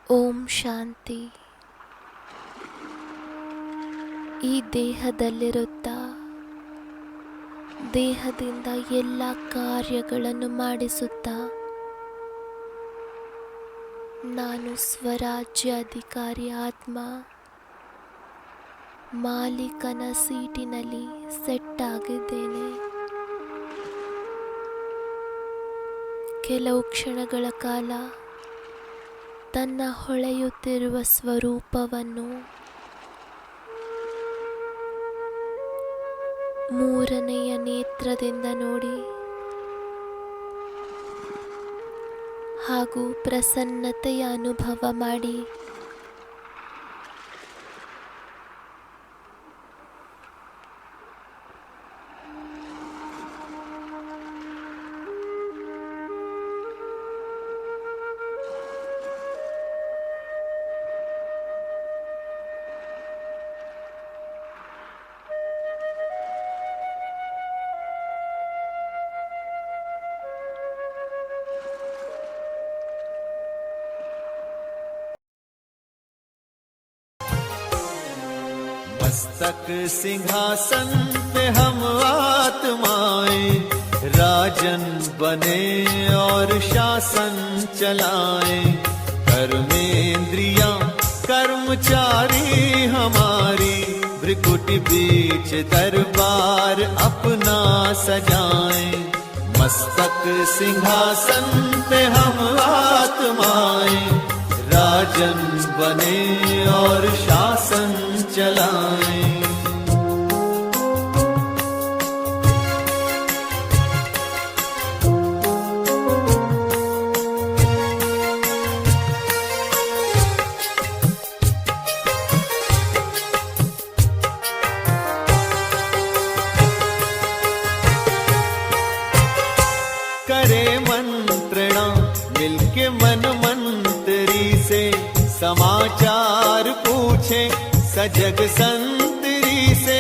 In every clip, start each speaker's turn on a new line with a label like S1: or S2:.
S1: ಓಂ ಶಾಂತಿ. ಈ ದೇಹದಲ್ಲಿರುತ್ತಾ ದೇಹದಿಂದ ಎಲ್ಲ ಕಾರ್ಯಗಳನ್ನು ಮಾಡಿಸುತ್ತಾ ನಾನು ಸ್ವರಾಜ್ಯ ಅಧಿಕಾರಿ ಆತ್ಮ ಮಾಲೀಕನ ಸೀಟಿನಲ್ಲಿ ಸೆಟ್ ಆಗಿದ್ದೇನೆ. ಕೆಲವು ಕ್ಷಣಗಳ ಕಾಲ ತನ್ನ ಹೊಳೆಯುತ್ತಿರುವ ಸ್ವರೂಪವನ್ನು ಮೂರನೆಯ ನೇತ್ರದಿಂದ ನೋಡಿ ಹಾಗೂ ಪ್ರಸನ್ನತೆಯ ಅನುಭವ ಮಾಡಿ
S2: मस्तक सिंहासन पे हम आत्माएं राजन बने और शासन चलाएं। कर्मेंद्रियां कर्मचारी हमारी भ्रिकुटी बीच दरबार अपना सजाएं। मस्तक सिंहासन पे हम आत्माएं राजन बने और शासन चलाएं। करे मंत्रणा मिलके मन मंत्री से समाचार पूछे सजग संतरी से।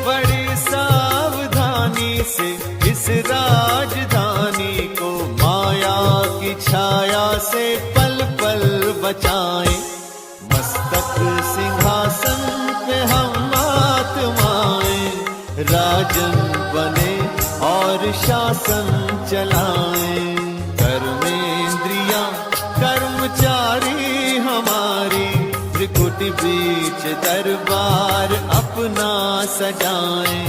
S2: बड़ी सावधानी से इस राजधानी को माया की छाया से पल पल बचाएं। मस्तक सिंहासन पे हम आत्माएं राजन बने और शासन चलाएं। कर्मेंद्रियां कर्मचारी हमारी त्रिकुटी बीच दरबार अपना सजाएं।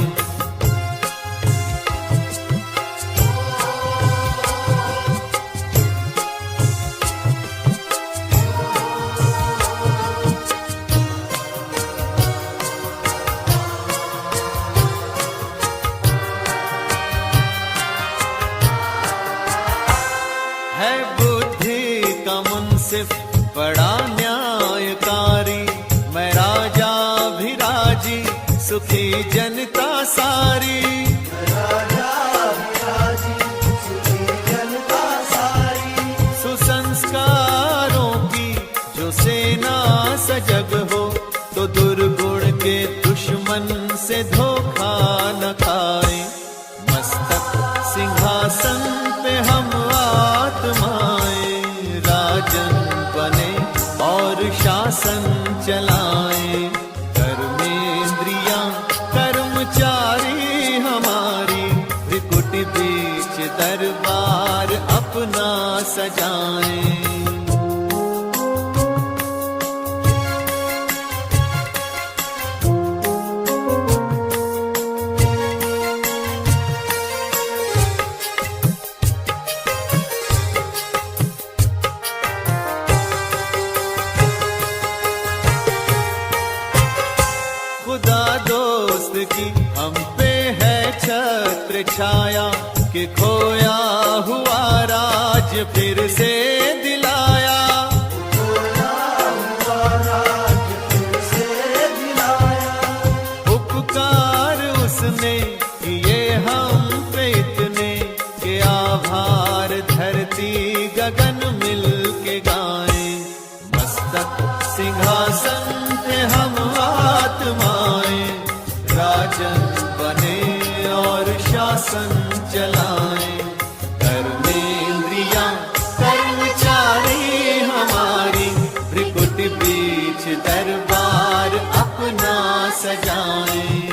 S2: है बुद्धि का मुंसिफ बड़ा न्यायकारी मैं राजा भी राजी सुखी जनता सारी। सुसंस्कारों की जो सेना सजग हो तो दुर्गुण के दुश्मन से धोखा न खाए। मस्तक सिंहासन पे हम आत्माएं राजन बने और शासन चलाएं। कर्मेंद्रियां कर्मचारी हमारी त्रिकुटी बीच दरबार अपना सजाएं। खुदा दोस्त की हम पे है छत्र छाया कि खोया हुआ राज फिर से दिलाया। उपकार उसने किए हम पे इतने कि आभार धरती गगन मिल के गाएं। मस्तक सिंहासन पे हम आत्माएं राजन बने और शासन चलाएं। सजाएं।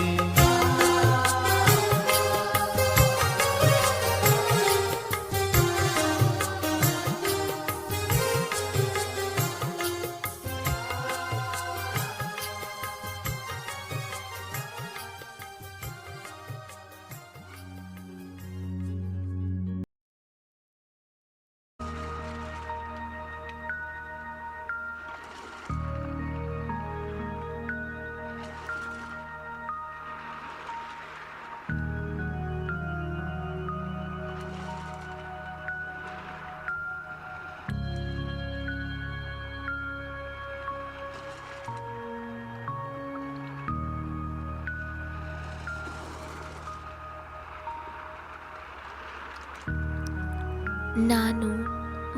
S1: ನಾನು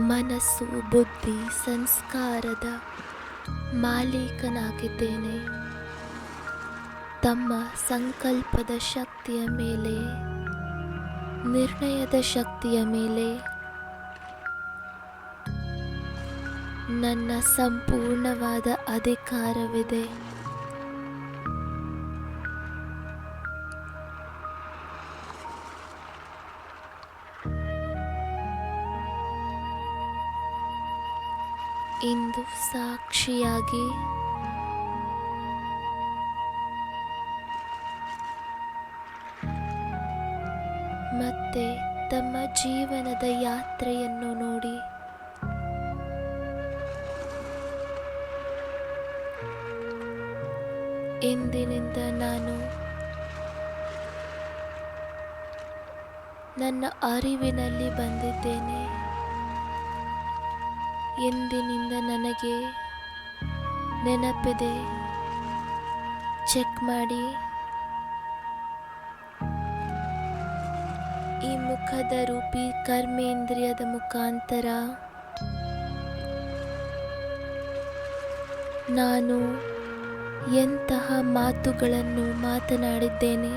S1: ಮನಸ್ಸು, ಬುದ್ಧಿ, ಸಂಸ್ಕಾರದ ಮಾಲೀಕನಾಗಿದ್ದೇನೆ. ತಮ್ಮ ಸಂಕಲ್ಪದ ಶಕ್ತಿಯ ಮೇಲೆ, ನಿರ್ಣಯದ ಶಕ್ತಿಯ ಮೇಲೆ ನನ್ನ ಸಂಪೂರ್ಣವಾದ ಅಧಿಕಾರವಿದೆ. ಇಂದು ಸಾಕ್ಷಿಯಾಗಿ ಮತ್ತೆ ತಮ್ಮ ಜೀವನದ ಯಾತ್ರೆಯನ್ನು ನೋಡಿ ಇಂದಿನಿಂದ ನಾನು ನನ್ನ ಅರಿವಿನಲ್ಲಿ ಬಂದಿದ್ದೇನೆ. ಎಂದಿನಿಂದ ನನಗೆ ನೆನಪಿದೆ. ಚೆಕ್ ಮಾಡಿ. ಈ ಮುಖದ ರೂಪಿ ಕರ್ಮೇಂದ್ರಿಯದ ಮುಖಾಂತರ ನಾನು ಎಂತಹ ಮಾತುಗಳನ್ನು ಮಾತನಾಡಿದ್ದೇನೆ.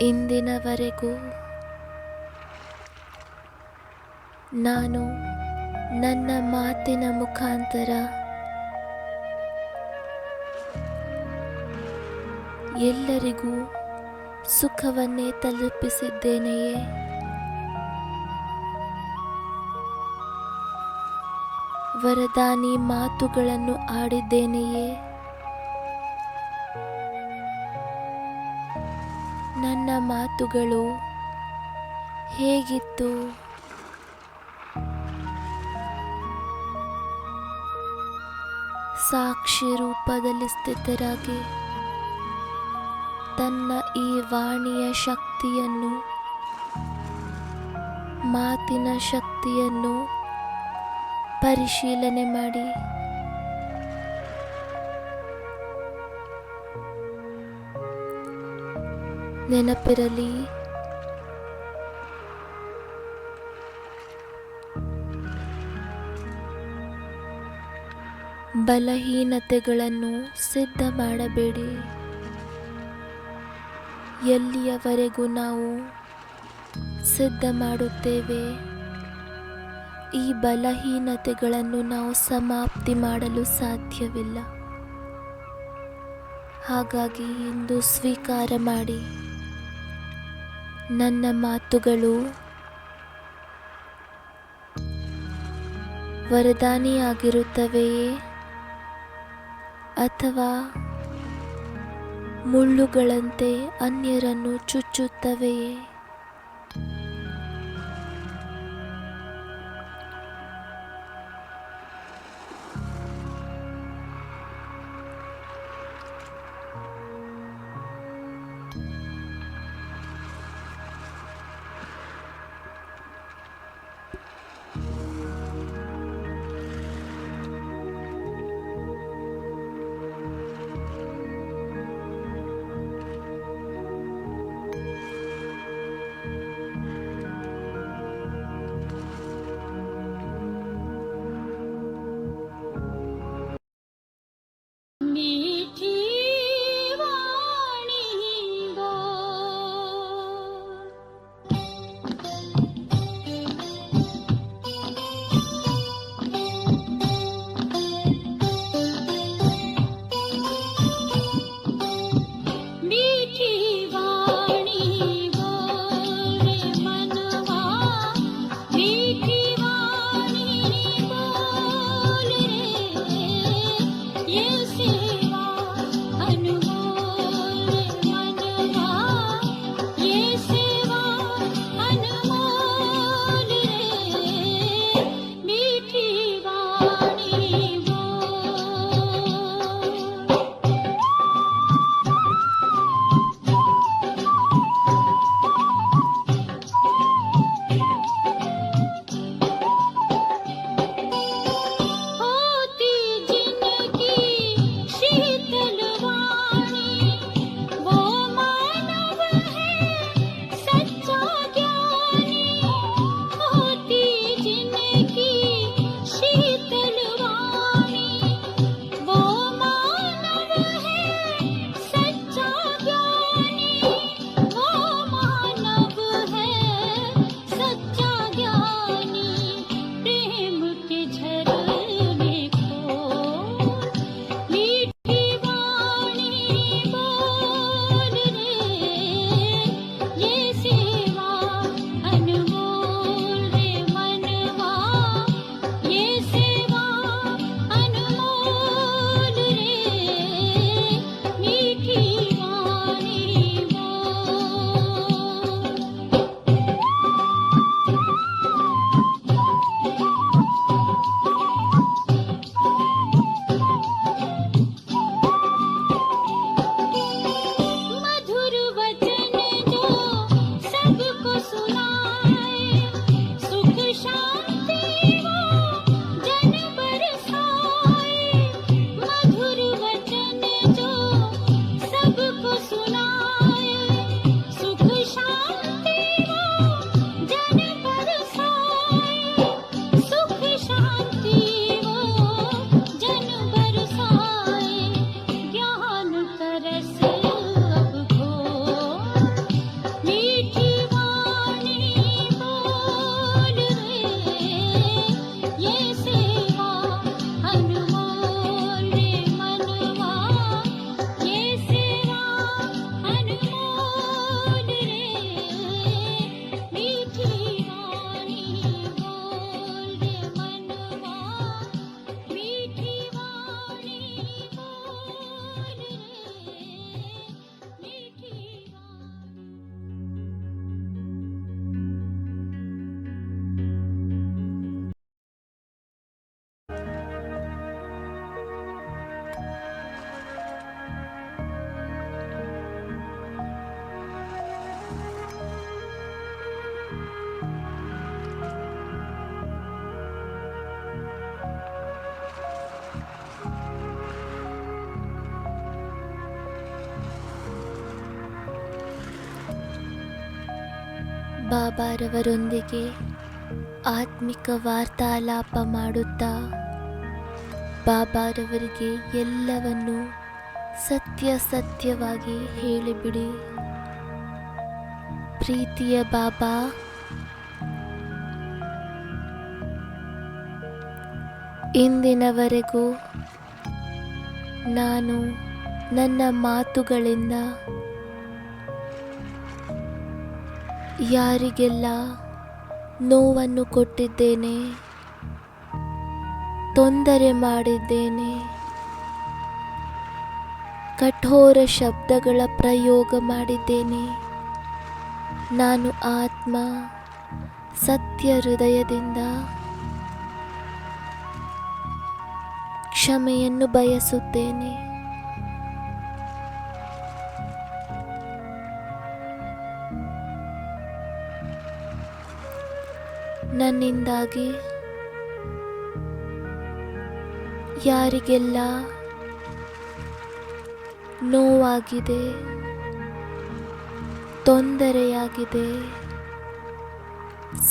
S1: ಇಂದಿನವರೆಗೂ ನಾನು ನನ್ನ ಮಾತಿನ ಮುಖಾಂತರ ಎಲ್ಲರಿಗೂ ಸುಖವನ್ನೇ ತಲುಪಿಸಿದ್ದೇನೆಯೇ? ವರದಾನಿ ಮಾತುಗಳನ್ನು ಆಡಿದ್ದೇನೆಯೇ? ನನ್ನ ಮಾತುಗಳು ಹೇಗಿತ್ತು? ಸಾಕ್ಷಿ ರೂಪದಲ್ಲಿ ಸ್ಥಿತರಾಗಿ ತನ್ನ ಈ ವಾಣಿಯ ಶಕ್ತಿಯನ್ನು, ಮಾತಿನ ಶಕ್ತಿಯನ್ನು ಪರಿಶೀಲನೆ ಮಾಡಿ ನೆನಪಿರಲಿ, ಬಲಹೀನತೆಗಳನ್ನು ಸಿದ್ಧ ಮಾಡಬೇಡಿ. ಎಲ್ಲಿಯವರೆಗೂ ನಾವು ಸಿದ್ಧ ಮಾಡುತ್ತೇವೆ, ಈ ಬಲಹೀನತೆಗಳನ್ನು ನಾವು ಸಮಾಪ್ತಿ ಮಾಡಲು ಸಾಧ್ಯವಿಲ್ಲ. ಹಾಗಾಗಿ ಇಂದು ಸ್ವೀಕಾರ ಮಾಡಿ, ನನ್ನ ಮಾತುಗಳು ವರದಾನಿಯಾಗಿರುತ್ತವೆಯೇ ಅಥವಾ ಮುಳ್ಳುಗಳಂತೆ ಅನ್ಯರನ್ನು ಚುಚ್ಚುತ್ತವೆಯೇ? ಬಾಬಾರವರೊಂದಿಗೆ ಆತ್ಮಿಕ ವಾರ್ತಾಲಾಪ ಮಾಡುತ್ತಾ ಬಾಬಾರವರಿಗೆ ಎಲ್ಲವನ್ನು ಸತ್ಯವಾಗಿ ಹೇಳಿಬಿಡಿ. ಪ್ರೀತಿಯ ಬಾಬಾ, ಇಂದಿನವರೆಗೂ ನಾನು ನನ್ನ ಮಾತುಗಳಿಂದ ಯಾರಿಗೆಲ್ಲ ನೋವನ್ನು ಕೊಟ್ಟಿದ್ದೇನೆ, ತೊಂದರೆ ಮಾಡಿದ್ದೇನೆ, ಕಠೋರ ಶಬ್ದಗಳ ಪ್ರಯೋಗ ಮಾಡಿದ್ದೇನೆ, ನಾನು ಆತ್ಮ ಸತ್ಯ ಹೃದಯದಿಂದ ಕ್ಷಮೆಯನ್ನು ಬಯಸುತ್ತೇನೆ. ನನ್ನಿಂದಾಗಿ ಯಾರಿಗೆಲ್ಲ ನೋವಾಗಿದೆ, ತೊಂದರೆಯಾಗಿದೆ,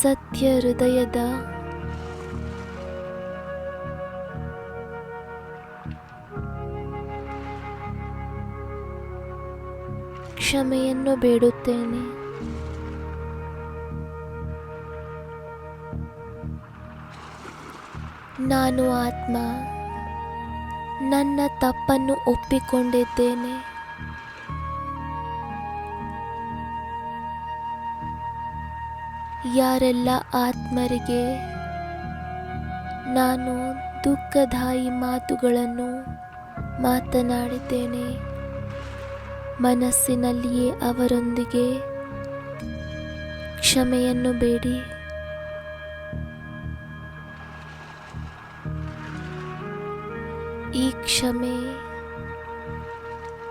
S1: ಸತ್ಯ ಹೃದಯದ ಕ್ಷಮೆಯನ್ನು ಬೇಡುತ್ತೇನೆ. ನಾನು ಆತ್ಮ ನನ್ನ ತಪ್ಪನ್ನು ಒಪ್ಪಿಕೊಂಡಿದ್ದೇನೆ. ಯಾರೆಲ್ಲ ಆತ್ಮರಿಗೆ ನಾನು ದುಃಖದಾಯಿ ಮಾತುಗಳನ್ನು ಮಾತನಾಡಿದ್ದೇನೆ, ಮನಸ್ಸಿನಲ್ಲಿಯೇ ಅವರೊಂದಿಗೆ ಕ್ಷಮೆಯನ್ನು ಬೇಡಿ. ಈ ಕ್ಷಮೆ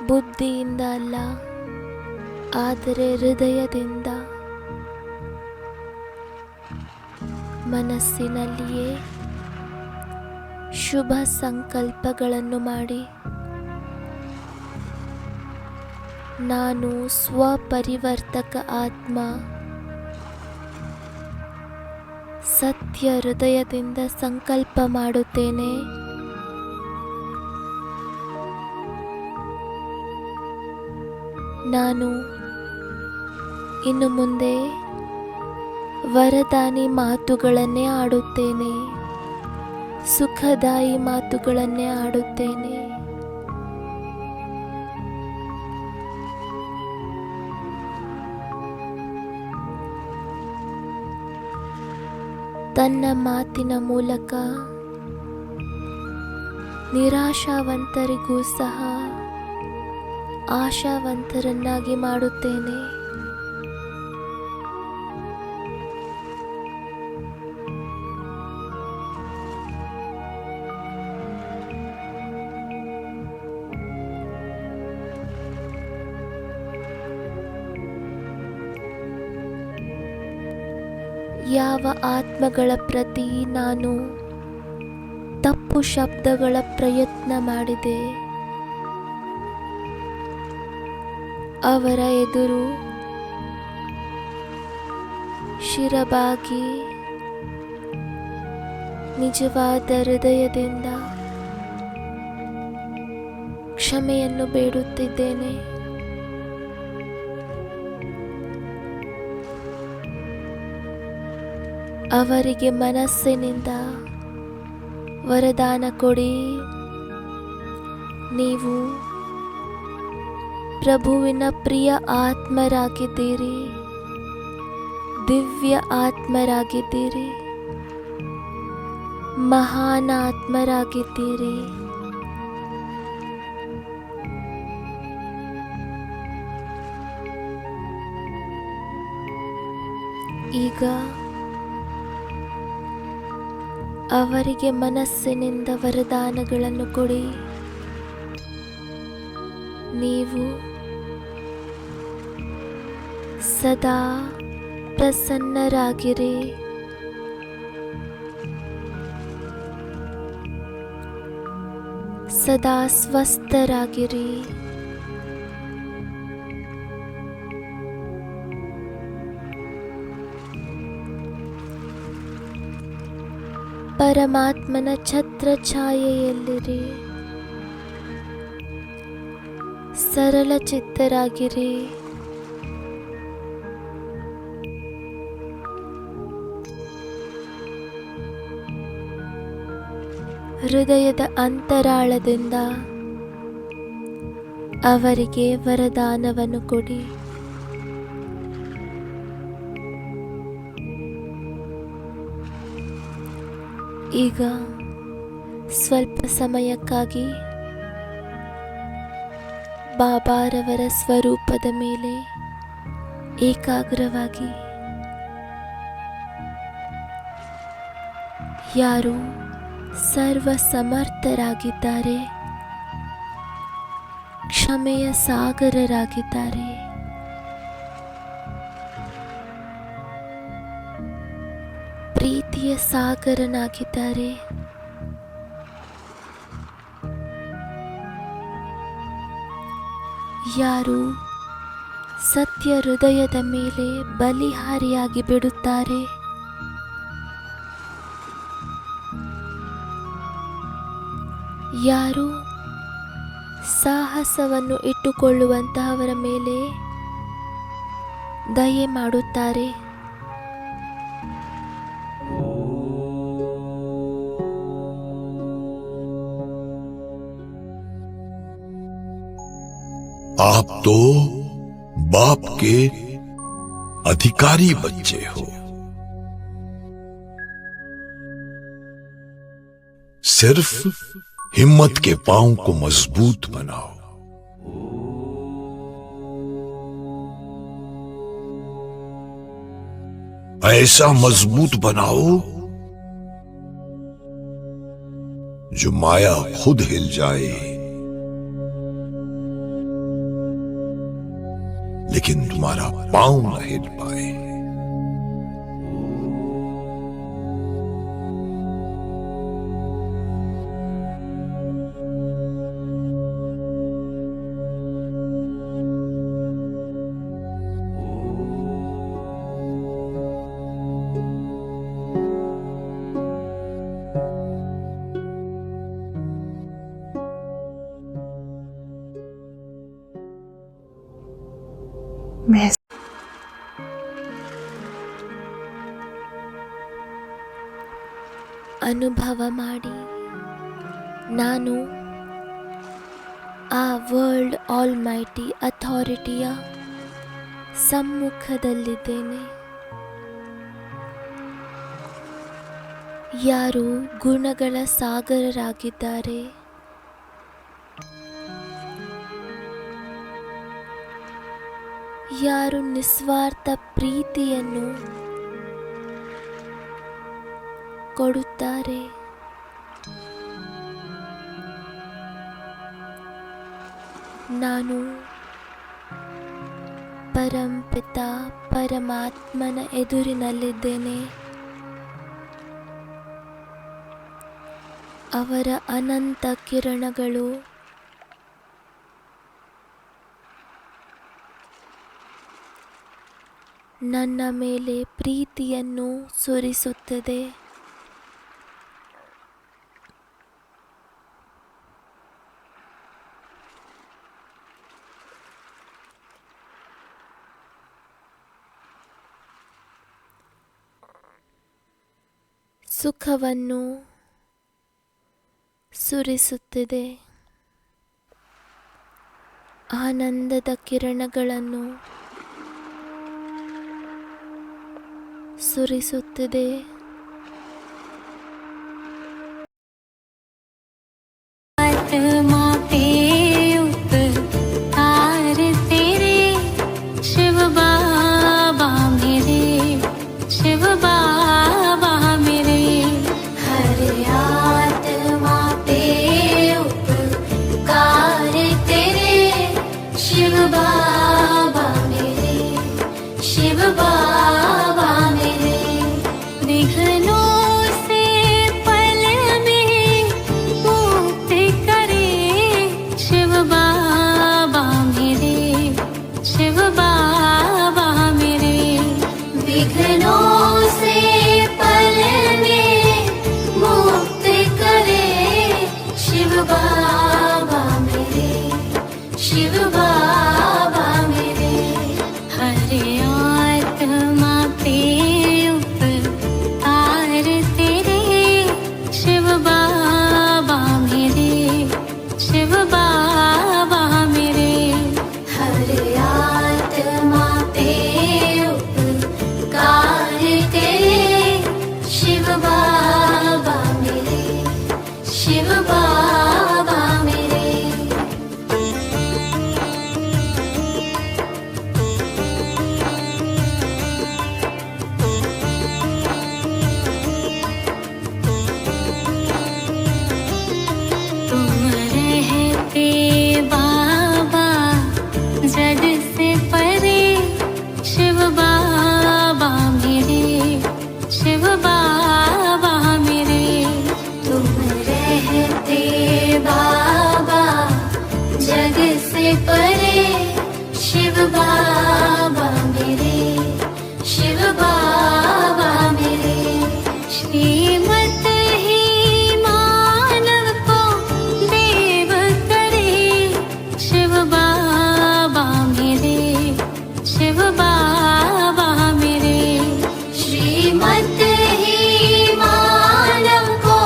S1: ಬುದ್ಧಿಯಿಂದ ಅಲ್ಲ, ಆದರೆ ಹೃದಯದಿಂದ, ಮನಸ್ಸಿನಲ್ಲಿಯೇ ಶುಭ ಸಂಕಲ್ಪಗಳನ್ನು ಮಾಡಿ ನಾನು ಸ್ವಪರಿವರ್ತಕ ಆತ್ಮ ಸತ್ಯ ಹೃದಯದಿಂದ ಸಂಕಲ್ಪ ಮಾಡುತ್ತೇನೆ. ನಾನು ಇನ್ನು ಮುಂದೆ ವರದಾನಿ ಮಾತುಗಳನ್ನೇ ಆಡುತ್ತೇನೆ, ಸುಖದಾಯಿ ಮಾತುಗಳನ್ನೇ ಆಡುತ್ತೇನೆ. ತನ್ನ ಮಾತಿನ ಮೂಲಕ ನಿರಾಶಾವಂತರಿಗೂ ಸಹ ಆಶಾವಂತರನ್ನಾಗಿ ಮಾಡುತ್ತೇನೆ. ಯಾವ ಆತ್ಮಗಳ ಪ್ರತಿ ನಾನು ತಪ್ಪು ಶಬ್ದಗಳ ಪ್ರಯತ್ನ ಮಾಡಿದೆ, ಅವರ ಎದುರು ಶಿರಬಾಗಿ ನಿಜವಾದ ಹೃದಯದಿಂದ ಕ್ಷಮೆಯನ್ನು ಬೇಡುತ್ತಿದ್ದೇನೆ. ಅವರಿಗೆ ಮನಸ್ಸಿನಿಂದ ವರದಾನ ಕೊಡಿ. ನೀವು ಪ್ರಭುವಿನ ಪ್ರಿಯ ಆತ್ಮರಾಗಿದ್ದೀರಿ, ದಿವ್ಯ ಆತ್ಮರಾಗಿದ್ದೀರಿ, ಮಹಾನ್ ಆತ್ಮರಾಗಿದ್ದೀರಿ. ಈಗ ಅವರಿಗೆ ಮನಸ್ಸಿನಿಂದ ವರದಾನಗಳನ್ನು ಕೊಡಿ. ನೀವು ಸದಾ ಪ್ರಸನ್ನರಾಗಿರಿ. ಸದಾ ಸ್ವಸ್ಥರಾಗಿರಿ. ಪರಮಾತ್ಮನ ಛತ್ರ ಛಾಯೆಯಲ್ಲಿರಿ. ಸರಳ ಚಿತ್ತರಾಗಿರಿ. ಹೃದಯದ ಅಂತರಾಳದಿಂದ ಅವರಿಗೆ ವರದಾನವನ್ನು ಕೊಡಿ. ಈಗ ಸ್ವಲ್ಪ ಸಮಯಕ್ಕಾಗಿ ಬಾಬಾರವರ ಸ್ವರೂಪದ ಮೇಲೆ ಏಕಾಗ್ರವಾಗಿ ಯಾರು ಸರ್ವ ಸಮರ್ಥರಾಗಿದ್ದಾರೆ, ಕ್ಷಮೆಯ ಸಾಗರರಾಗಿದ್ದಾರೆ, ಪ್ರೀತಿಯ ಸಾಗರನಾಗಿದ್ದಾರೆ, ಯಾರು ಸತ್ಯ ಹೃದಯದ ಮೇಲೆ ಬಲಿಹಾರಿಯಾಗಿ ಬಿಡುತ್ತಾರೆ, ಯಾರು ಸಾಹಸವನ್ನು ಇಟ್ಟುಕೊಳ್ಳುವಂತಹವರ ಮೇಲೆ ದಯೆ ಮಾಡುತ್ತಾರೆ,
S3: आप तो बाप के अधिकारी बच्चे हो। सिर्फ हिम्मत के पांव को मजबूत बनाओ। ऐसा मजबूत बनाओ जो माया खुद हिल जाए, लेकिन तुम्हारा पांव न हिल पाए।
S1: ಅನುಭವ ಮಾಡಿ, ನಾನು ಆ ವರ್ಲ್ಡ್ ಆಲ್ಮೈಟಿ ಅಥಾರಿಟಿಯ ಸಮ್ಮುಖದಲ್ಲಿದ್ದೇನೆ. ಯಾರು ಗುಣಗಳ ಸಾಗರರಾಗಿದ್ದಾರೆ, ಯಾರು ನಿಸ್ವಾರ್ಥ ಪ್ರೀತಿಯನ್ನು ಕೊಡುತ್ತಾರೆ, ನಾನು ಪರಂಪಿತ ಪರಮಾತ್ಮನ ಎದುರಿನಲ್ಲಿದ್ದೇನೆ. ಅವರ ಅನಂತ ಕಿರಣಗಳು ನನ್ನ ಮೇಲೆ ಪ್ರೀತಿಯನ್ನು ಸುರಿಸುತ್ತದೆ. ಸುಖವನ್ನು ಸುರಿಸುತ್ತಿದೆ. ಆನಂದದ ಕಿರಣಗಳನ್ನು ಸುರಿಸುತ್ತಿದೆ.
S4: आत्मा पे उपकार तेरे शिव बाबा मेरे, शिव बाबा मेरे। हर आत्मा पे उपकार तेरे शिव बाबा मेरे, शिव बाबा बंधनों से पल में मुक्त करे शिव बाबा मेरे, शिव बाबा मेरे। हर आत्मा पे उपकार तेरे शिव बाबा मेरे, शिव बाबा मेरे। हर आत्मा पे उपकार तेरे शिव बाबा मेरे, शिव बाबा मेरे। तुम रहते बाबा जग से परे शिव बाबा मेरे, शिव बाबा मेरे। तुम रहते बाबा जग से परे शिव बाबा मेरे, शिव बाबा मेरे। श्रीमत ही मानव को देव करे शिव बाबा मेरे, शिव बाबा मेरे। श्रीमत ही मानव को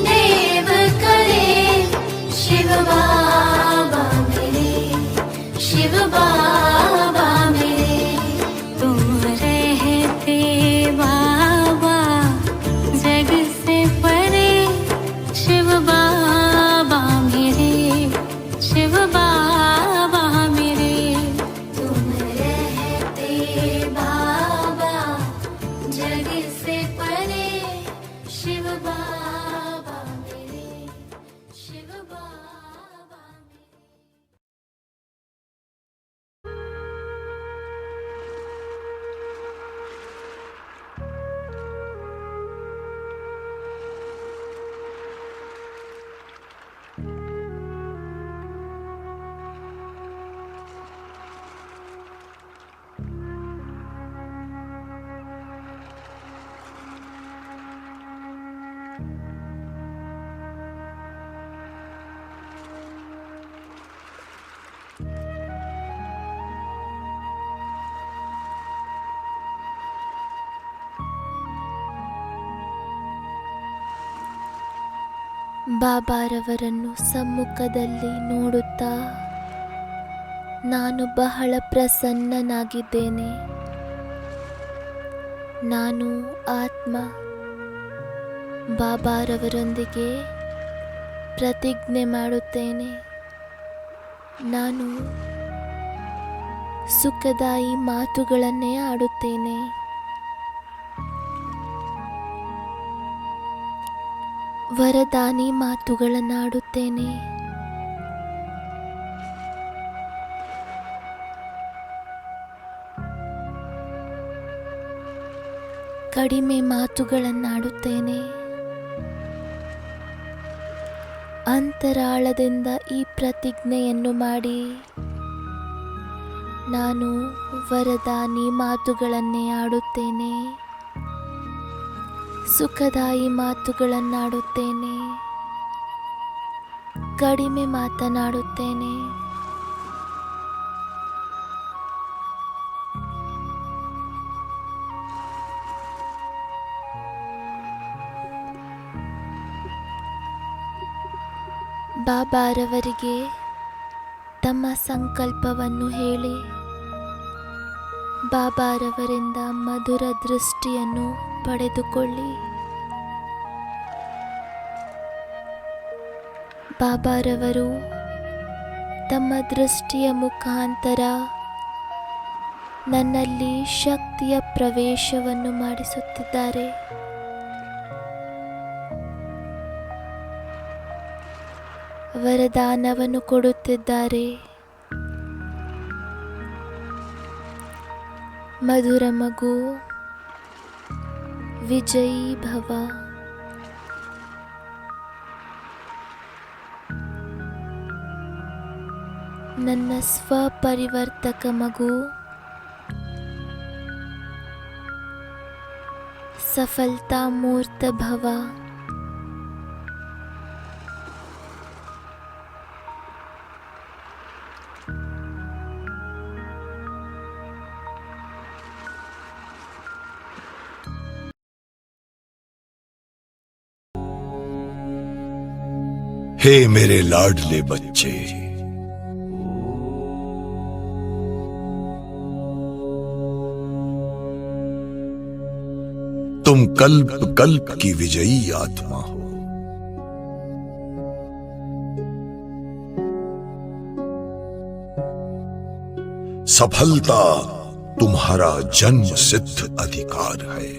S4: देव करे शिव बाबा मेरे, शिव बाबा मेरे। तुम रहते बाबा जग से परे शिव बाबा मेरे, शिव बाबा मेरे। तुम रहते बाबा जग से परे शिव बाबा मेरे, शिव बाबा मेरे।
S1: ಬಾಬಾರವರನ್ನು ಸಮ್ಮುಖದಲ್ಲಿ ನೋಡುತ್ತಾ ನಾನು ಬಹಳ ಪ್ರಸನ್ನನಾಗಿದ್ದೇನೆ. ನಾನು ಆತ್ಮ ಬಾಬಾರವರೊಂದಿಗೆ ಪ್ರತಿಜ್ಞೆ ಮಾಡುತ್ತೇನೆ. ನಾನು ಸುಖದಾಯಿ ಮಾತುಗಳನ್ನೇ ಆಡುತ್ತೇನೆ. ವರದಾನಿ ಮಾತುಗಳನ್ನಾಡುತ್ತೇನೆ. ಕಡಿಮೆ ಮಾತುಗಳನ್ನಾಡುತ್ತೇನೆ. ಅಂತರಾಳದಿಂದ ಈ ಪ್ರತಿಜ್ಞೆಯನ್ನು ಮಾಡಿ ನಾನು ವರದಾನಿ ಮಾತುಗಳನ್ನೇ ಆಡುತ್ತೇನೆ. ಸುಖದಾಯಿ ಮಾತುಗಳನ್ನಾಡುತ್ತೇನೆ. ಕಡಿಮೆ ಮಾತನಾಡುತ್ತೇನೆ. ಬಾಬಾರವರಿಗೆ ತಮ್ಮ ಸಂಕಲ್ಪವನ್ನು ಹೇಳಿ ಬಾಬಾರವರಿಂದ ಮಧುರ ದೃಷ್ಟಿಯನ್ನು ಪಡೆದುಕೊಳ್ಳಿ. ಬಾಬಾರವರು ತಮ್ಮ ದೃಷ್ಟಿಯ ಮುಖಾಂತರ ನನ್ನಲ್ಲಿ ಶಕ್ತಿಯ ಪ್ರವೇಶವನ್ನು ಮಾಡಿಸುತ್ತಿದ್ದಾರೆ. ವರದಾನವನ್ನು ಕೊಡುತ್ತಿದ್ದಾರೆ. ಮಧುರ ಮಗು, ವಿಜಯೀ ಭವ. ನನ್ನ ಸ್ವಪರಿವರ್ತಕ ಮಗು, सफलता मूर्त भव।
S3: हे मेरे लाडले बच्चे, तुम कल्प कल्प की विजयी आत्मा हो। सफलता तुम्हारा जन्म सिद्ध अधिकार है।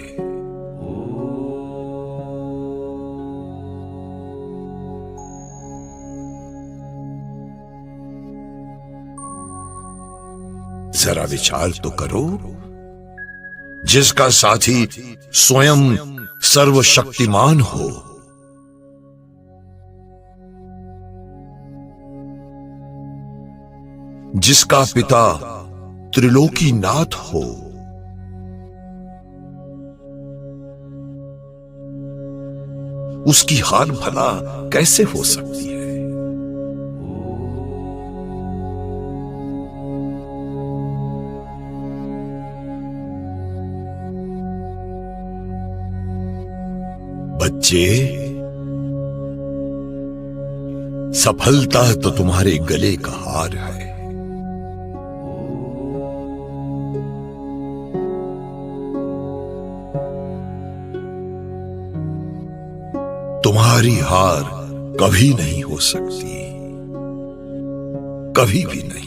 S3: जरा विचार तो करो, जिसका साथी स्वयं सर्वशक्तिमान हो, जिसका पिता त्रिलोकीनाथ हो, उसकी हार भला कैसे हो सकती है? बच्चे, सफलता तो तुम्हारे गले का हार है। तुम्हारी हार कभी नहीं हो सकती, कभी भी नहीं।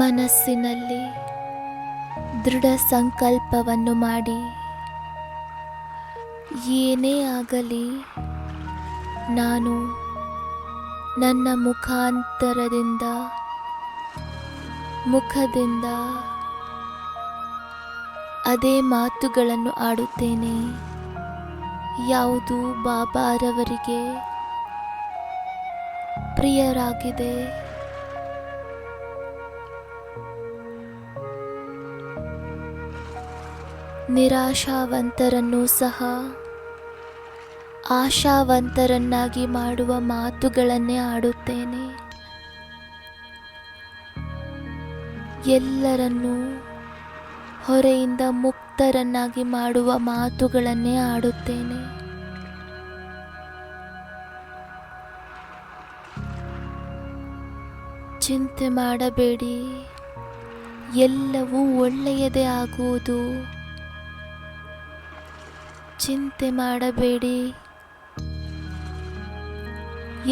S1: ಮನಸ್ಸಿನಲ್ಲಿ ದೃಢ ಸಂಕಲ್ಪವನ್ನು ಮಾಡಿ, ಏನೇ ಆಗಲಿ ನಾನು ನನ್ನ ಮುಖದಿಂದ ಅದೇ ಮಾತುಗಳನ್ನು ಆಡುತ್ತೇನೆ. ಯಾವುದು ಬಾಬಾರವರಿಗೆ ಪ್ರಿಯರಾಗಿದೆ, ನಿರಾಶಾವಂತರನ್ನು ಸಹ ಆಶಾವಂತರನ್ನಾಗಿ ಮಾಡುವ ಮಾತುಗಳನ್ನೇ ಆಡುತ್ತೇನೆ. ಎಲ್ಲರನ್ನೂ ಹೊರೆಯಿಂದ ಮುಕ್ತರನ್ನಾಗಿ ಮಾಡುವ ಮಾತುಗಳನ್ನೇ ಆಡುತ್ತೇನೆ. ಚಿಂತೆ ಮಾಡಬೇಡಿ, ಎಲ್ಲವೂ ಒಳ್ಳೆಯದೇ ಆಗುವುದು. ಚಿಂತೆ ಮಾಡಬೇಡಿ,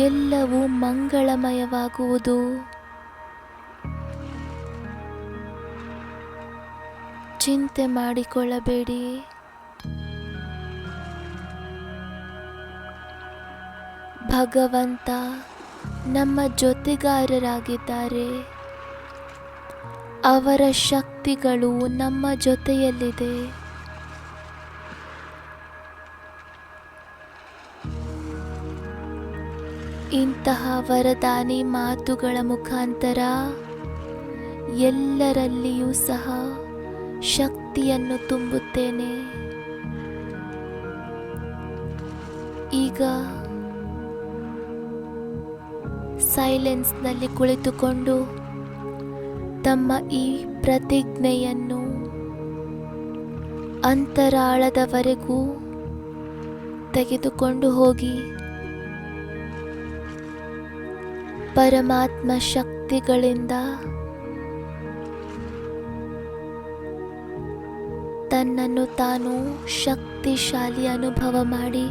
S1: ಎಲ್ಲವೂ ಮಂಗಳಮಯವಾಗುವುದು. ಚಿಂತೆ ಮಾಡಿಕೊಳ್ಳಬೇಡಿ. ಭಗವಂತ ನಮ್ಮ ಜೊತೆಗಾರರಾಗಿದ್ದಾರೆ. ಅವರ ಶಕ್ತಿಗಳು ನಮ್ಮ ಜೊತೆಯಲ್ಲಿದೆ. ಇಂತಹ ವರದಾನಿ ಮಾತುಗಳ ಮುಖಾಂತರ ಎಲ್ಲರಲ್ಲಿಯೂ ಸಹ ಶಕ್ತಿಯನ್ನು ತುಂಬುತ್ತೇನೆ. ಈಗ ಸೈಲೆನ್ಸ್ನಲ್ಲಿ ಕುಳಿತುಕೊಂಡು ತಮ್ಮ ಈ ಪ್ರತಿಜ್ಞೆಯನ್ನು ಅಂತರಾಳದವರೆಗೂ ತೆಗೆದುಕೊಂಡು ಹೋಗಿ ಪರಮಾತ್ಮ ಶಕ್ತಿಗಳಿಂದ ತನ್ನನ್ನು ತಾನು ಶಕ್ತಿಶಾಲಿ ಅನುಭವ ಮಾಡಿ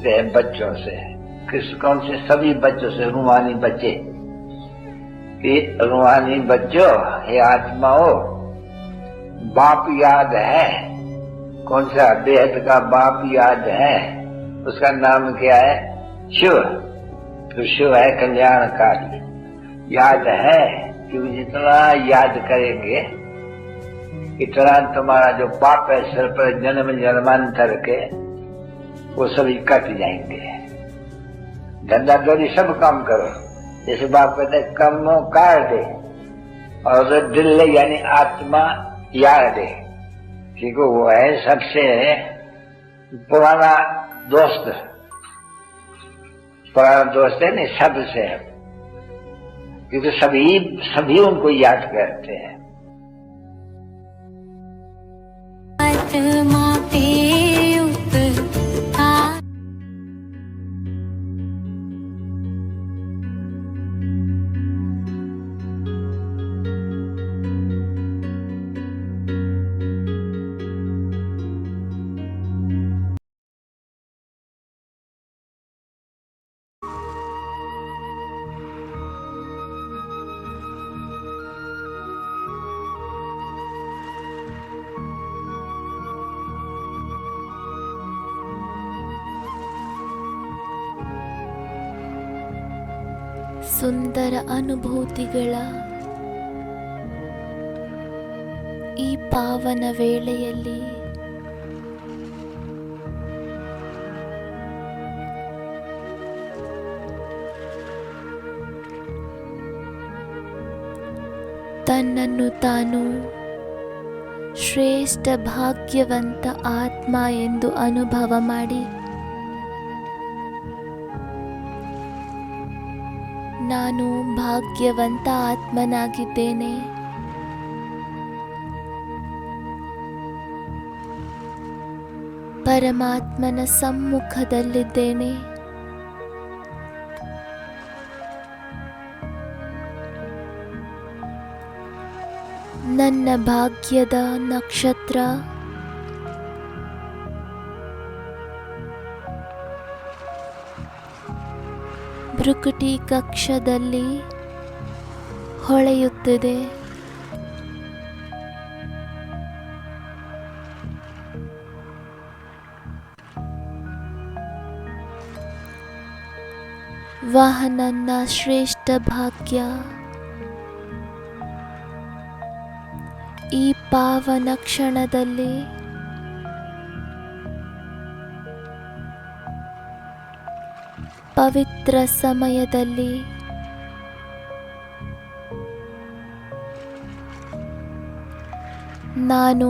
S5: सीखते हैं बच्चों से। कौन से? सभी बच्चों से, रूहानी बच्चे। कि रूहानी बच्चों, हे आत्माओं, बाप याद है? कौन सा? बेहद का बाप याद है? उसका नाम क्या है? शिव। तो शिव है कल्याणकारी। याद है? क्योंकि जितना याद करेंगे इतना तुम्हारा जो पाप है सिर पर जन्म जन्मांतर के वो सभी कट जाएंगे। धंधा दौड़ी सब काम करो, जैसे बाप कहते कमो काट दे, और दिल यानी आत्मा याद दे, क्योंकि वो है सबसे पुराना दोस्त। पुराना दोस्त है नहीं सबसे, क्योंकि सभी उनको याद करते हैं।
S4: आत्मा पे उपकार
S1: ಸುಂದರ ಅನುಭೂತಿಗಳ ಈ ಪಾವನ ವೇಳೆಯಲ್ಲಿ ತನ್ನನ್ನು ತಾನು ಶ್ರೇಷ್ಠ ಭಾಗ್ಯವಂತ ಆತ್ಮ ಎಂದು ಅನುಭವ ಮಾಡಿ, ನಾನು ಭಾಗ್ಯವಂತ ಆತ್ಮನಾಗಿದ್ದೇನೆ, ಪರಮಾತ್ಮನ ಸಮ್ಮುಖದಲ್ಲಿದ್ದೇನೆ, ನನ್ನ ಭಾಗ್ಯದ ನಕ್ಷತ್ರ ಭ್ರುಕುಟಿ ಕಕ್ಷದಲ್ಲಿ ಹೊಳೆಯುತ್ತಿದೆ. ವಾಹ ನನ್ನ ಶ್ರೇಷ್ಠ ಭಾಗ್ಯ. ಈ ಪಾವನ ಕ್ಷಣದಲ್ಲಿ ಪವಿತ್ರ ಸಮಯದಲ್ಲಿ ನಾನು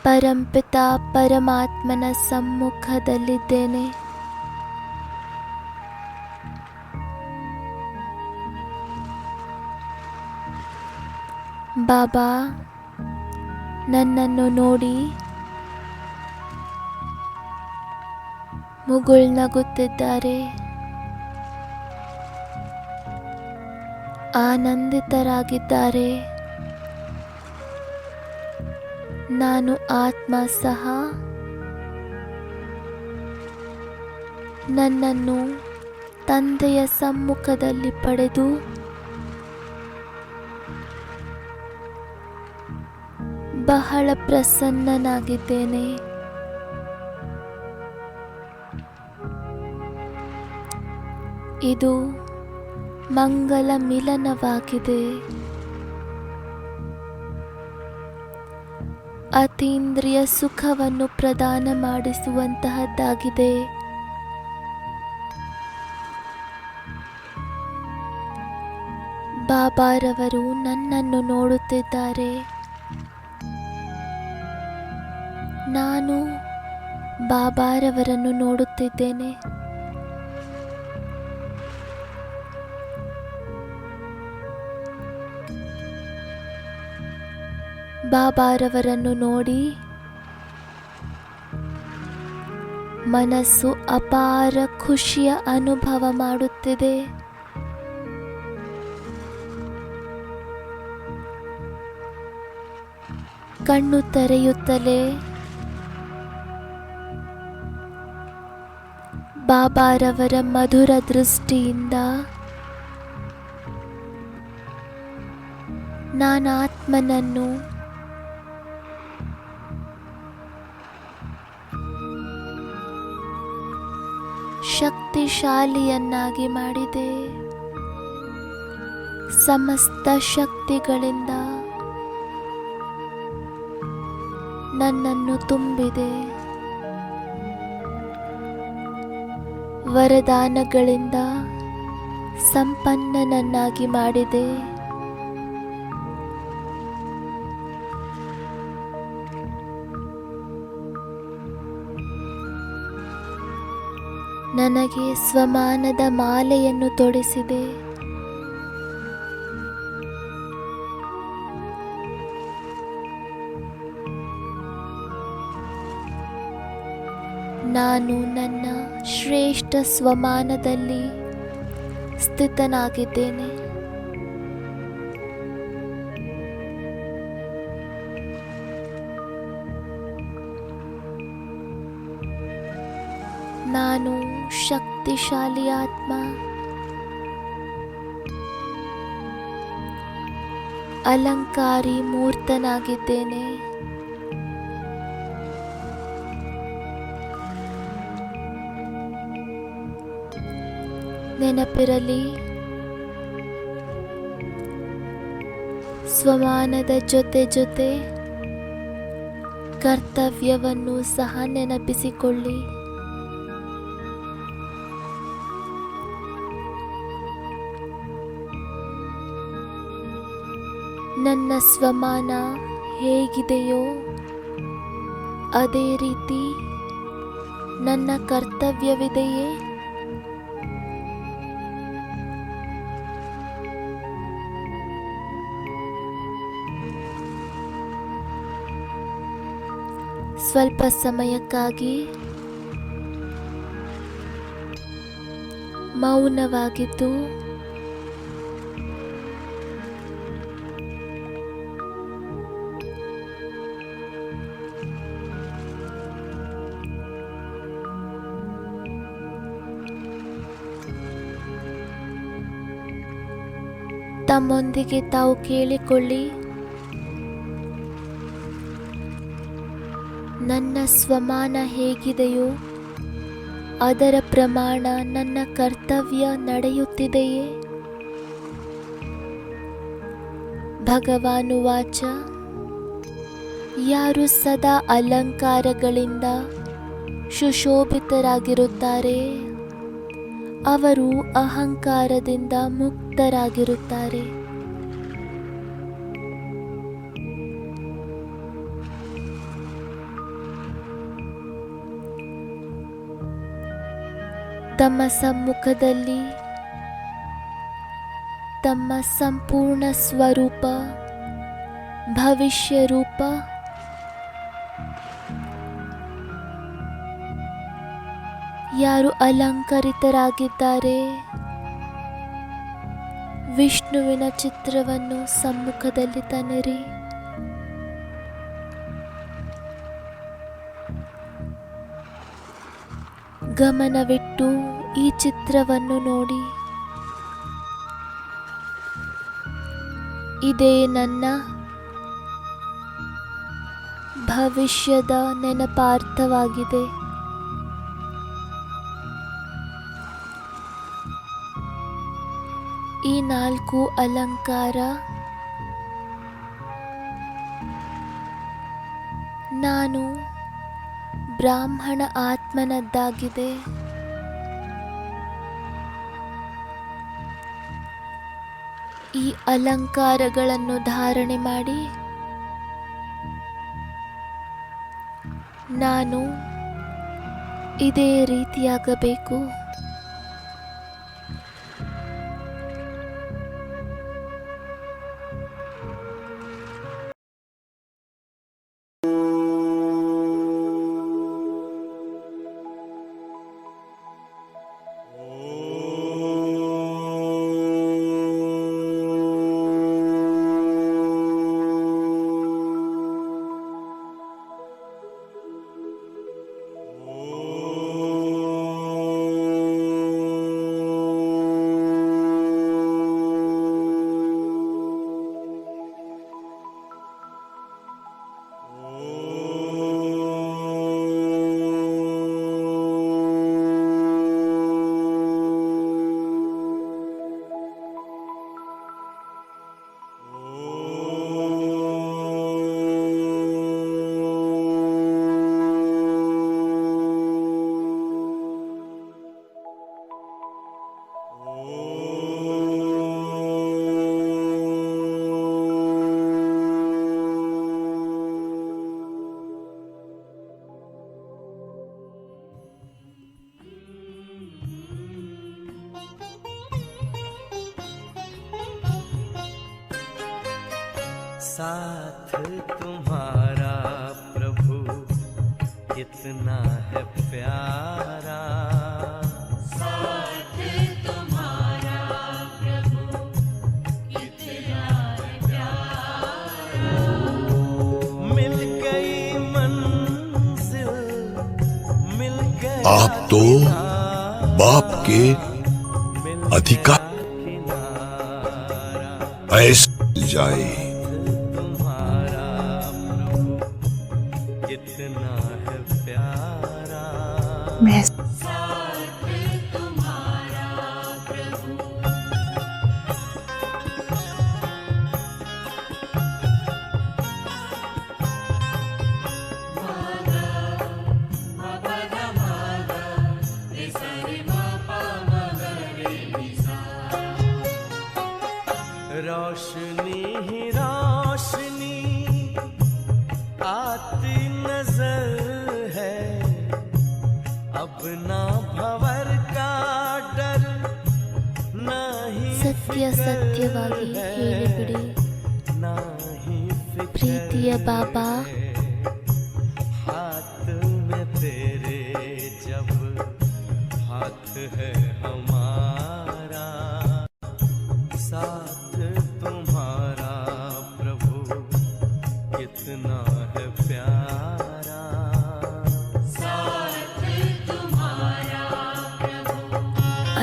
S1: ಪರಂಪಿತ ಪರಮಾತ್ಮನ ಸಮ್ಮುಖದಲ್ಲಿದ್ದೇನೆ. ಬಾಬಾ ನನ್ನನ್ನು ನೋಡಿ ಮುಗುಳ್ನಗುತ್ತಿದ್ದಾರೆ, ಆನಂದಿತರಾಗಿದ್ದಾರೆ. ನಾನು ಆತ್ಮ ಸಹ ನನ್ನನ್ನು ತಂದೆಯ ಸಮ್ಮುಖದಲ್ಲಿ ಪಡೆದು ಬಹಳ ಪ್ರಸನ್ನನಾಗಿದ್ದೇನೆ. ಇದು ಮಂಗಲ ಮಿಲನವಾಗಿದೆ. ಅತೀಂದ್ರಿಯ ಸುಖವನ್ನು ಪ್ರದಾನ ಮಾಡಿಸುವಂತಹದ್ದಾಗಿದೆ. ಬಾಬಾರವರು ನನ್ನನ್ನು ನೋಡುತ್ತಿದ್ದಾರೆ. ನಾನು ಬಾಬಾರವರನ್ನು ನೋಡುತ್ತಿದ್ದೇನೆ. ಬಾಬಾರವರನ್ನು ನೋಡಿ ಮನಸ್ಸು ಅಪಾರ ಖುಷಿಯ ಅನುಭವ ಮಾಡುತ್ತಿದೆ. ಕಣ್ಣು ತೆರೆಯುತ್ತಲೇ ಬಾಬಾರವರ ಮಧುರ ದೃಷ್ಟಿಯಿಂದ ನಾನಾತ್ಮನನ್ನು ಶಕ್ತಿಶಾಲಿಯನ್ನಾಗಿ ಮಾಡಿದೆ. ಸಮಸ್ತ ಶಕ್ತಿಗಳಿಂದ ನನ್ನನ್ನು ತುಂಬಿದೆ. ವರದಾನಗಳಿಂದ ಸಂಪನ್ನನನ್ನಾಗಿ ಮಾಡಿದೆ. ನನಗೆ ಸ್ವಮಾನದ ಮಾಲೆಯನ್ನು ತೊಡಿಸಿದೆ. ನಾನು ನನ್ನ ಶ್ರೇಷ್ಠ ಸ್ವಮಾನದಲ್ಲಿ ಸ್ಥಿತನಾಗಿದ್ದೇನೆ. ನಾನು ಶಕ್ತಿಶಾಲಿ ಆತ್ಮ. ಅಲಂಕಾರಿ ಮೂರ್ತನಾಗಿದ್ದೇನೆ. ನೆನಪಿರಲಿ, ಸ್ವಮಾನದ ಜೊತೆ ಜೊತೆ ಕರ್ತವ್ಯವನ್ನು ಸಹ ನೆನಪಿಸಿಕೊಳ್ಳಿ. ನನ್ನ ಸ್ವಮಾನ ಹೇಗಿದೆಯೋ ಅದೇ ರೀತಿ ನನ್ನ ಕರ್ತವ್ಯವಿದೆಯೇ? ಸ್ವಲ್ಪ ಸಮಯಕ್ಕಾಗಿ ಮೌನವಾಗಿದ್ದು ತಮ್ಮೊಂದಿಗೆ ತಾವು ಕೇಳಿಕೊಳ್ಳಿ, ನನ್ನ ಸ್ವಮಾನ ಹೇಗಿದೆಯೋ ಅದರ ಪ್ರಮಾಣ ನನ್ನ ಕರ್ತವ್ಯ ನಡೆಯುತ್ತಿದೆಯೇ? ಭಗವಾನುವಾಚ, ಯಾರು ಸದಾ ಅಲಂಕಾರಗಳಿಂದ ಸುಶೋಭಿತರಾಗಿರುತ್ತಾರೆ ಅವರು ಅಹಂಕಾರದಿಂದ ಮುಕ್ತರಾಗಿರುತ್ತಾರೆ. ತಮ್ಮ ಸಮ್ಮುಖದಲ್ಲಿ ತಮ್ಮ ಸಂಪೂರ್ಣ ಸ್ವರೂಪ, ಭವಿಷ್ಯ ರೂಪ, ಯಾರು ಅಲಂಕರಿತರಾಗಿದ್ದಾರೆ ವಿಷ್ಣುವಿನ ಚಿತ್ರವನ್ನು ಸಮ್ಮುಖದಲ್ಲಿ ತನ್ನಿರಿ. ಗಮನವಿಟ್ಟು ಈ ಚಿತ್ರವನ್ನು ನೋಡಿ. ಇದೇ ನನ್ನ ಭವಿಷ್ಯದ ನೆನಪಾರ್ಥವಾಗಿದೆ. ಈ 4 ಅಲಂಕಾರ ನಾನು ಬ್ರಾಹ್ಮಣ ಆತ್ಮನದ್ದಾಗಿದೆ. ಈ ಅಲಂಕಾರಗಳನ್ನು ಧಾರಣೆ ಮಾಡಿ ನಾನು ಇದೇ ರೀತಿಯಾಗಬೇಕು.
S2: साथ तुम्हारा प्रभु कितना है प्यारा,
S4: साथ तुम्हारा प्रभु कितना है प्यारा।
S2: मिल गई मंजिल, मिल गया
S3: आप तो बाप के अधिकार ऐसे मिल जाए।
S2: तुम्हारा प्रभु कितना है प्यारा,
S4: साथ तुम्हारा प्रभु
S2: रोशनी ही रोशनी आती नजर है, अब ना भंवर का डर, ना ही
S1: ಸತ್ಯ ಸತ್ಯವಾಗಿ ಹೇಳಿಬಿಡಿ
S2: ना ही
S1: ಪ್ರೀತಿಯ ಬಾಬಾ,
S2: हाथ में तेरे जब हाथ है हमारा, साथ तुम्हारा प्रभु कितना है प्यारा,
S4: साथ तुम्हारा प्रभु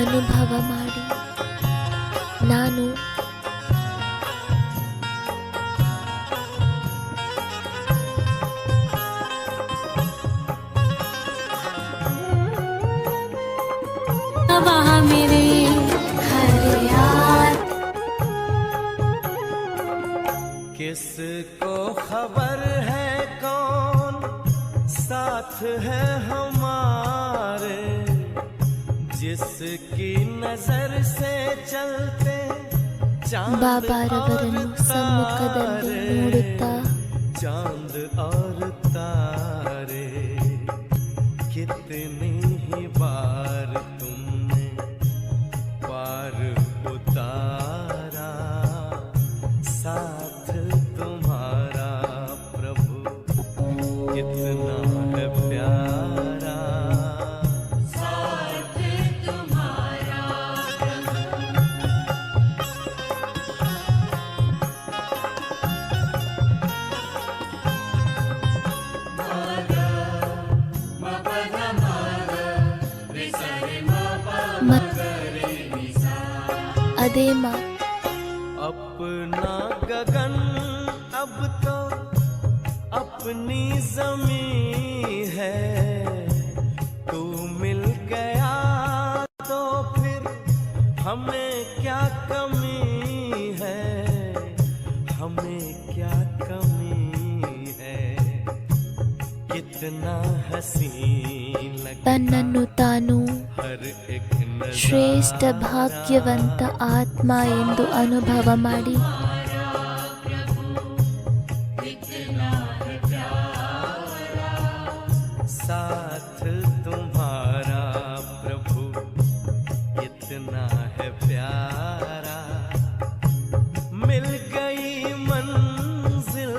S1: ಅನುಭವ ಮಾಡಿ. ನಾನು
S4: वहाँ मेरे हर यार
S2: किसको खबर है कौन साथ है हमारे, जिसकी नजर से चलते चांद
S1: ಬಾಬಾರವರನ್ನು
S2: और
S1: ಸಮ್ಮುಖದಲ್ಲಿ
S2: तारे,
S1: ನೋಡುತ್ತಾ
S2: चांद और तारे, कितनी ही बार तुमने पार उतारा, साथ तुम्हारा प्रभु कितना है प्यारा,
S4: साथ तुम्हारा
S1: ಅದೇ ಮಾ
S2: अपना गगन अब तो अपनी जमीन है, तू मिल गया तो फिर हमें क्या कमी है, हमें क्या कमी है, कितना हसीन लगता
S1: ತನ್ನನ್ನು ತಾನು
S2: हर एक नजारा,
S1: ಶ್ರೇಷ್ಠ ಭಾಗ್ಯವಂತ ಆತ್ಮ ಎಂದು ಅನುಭವ ಮಾಡಿ.
S2: साथ तुम्हारा प्रभु कितना है प्यारा, मिल गई मंजिल,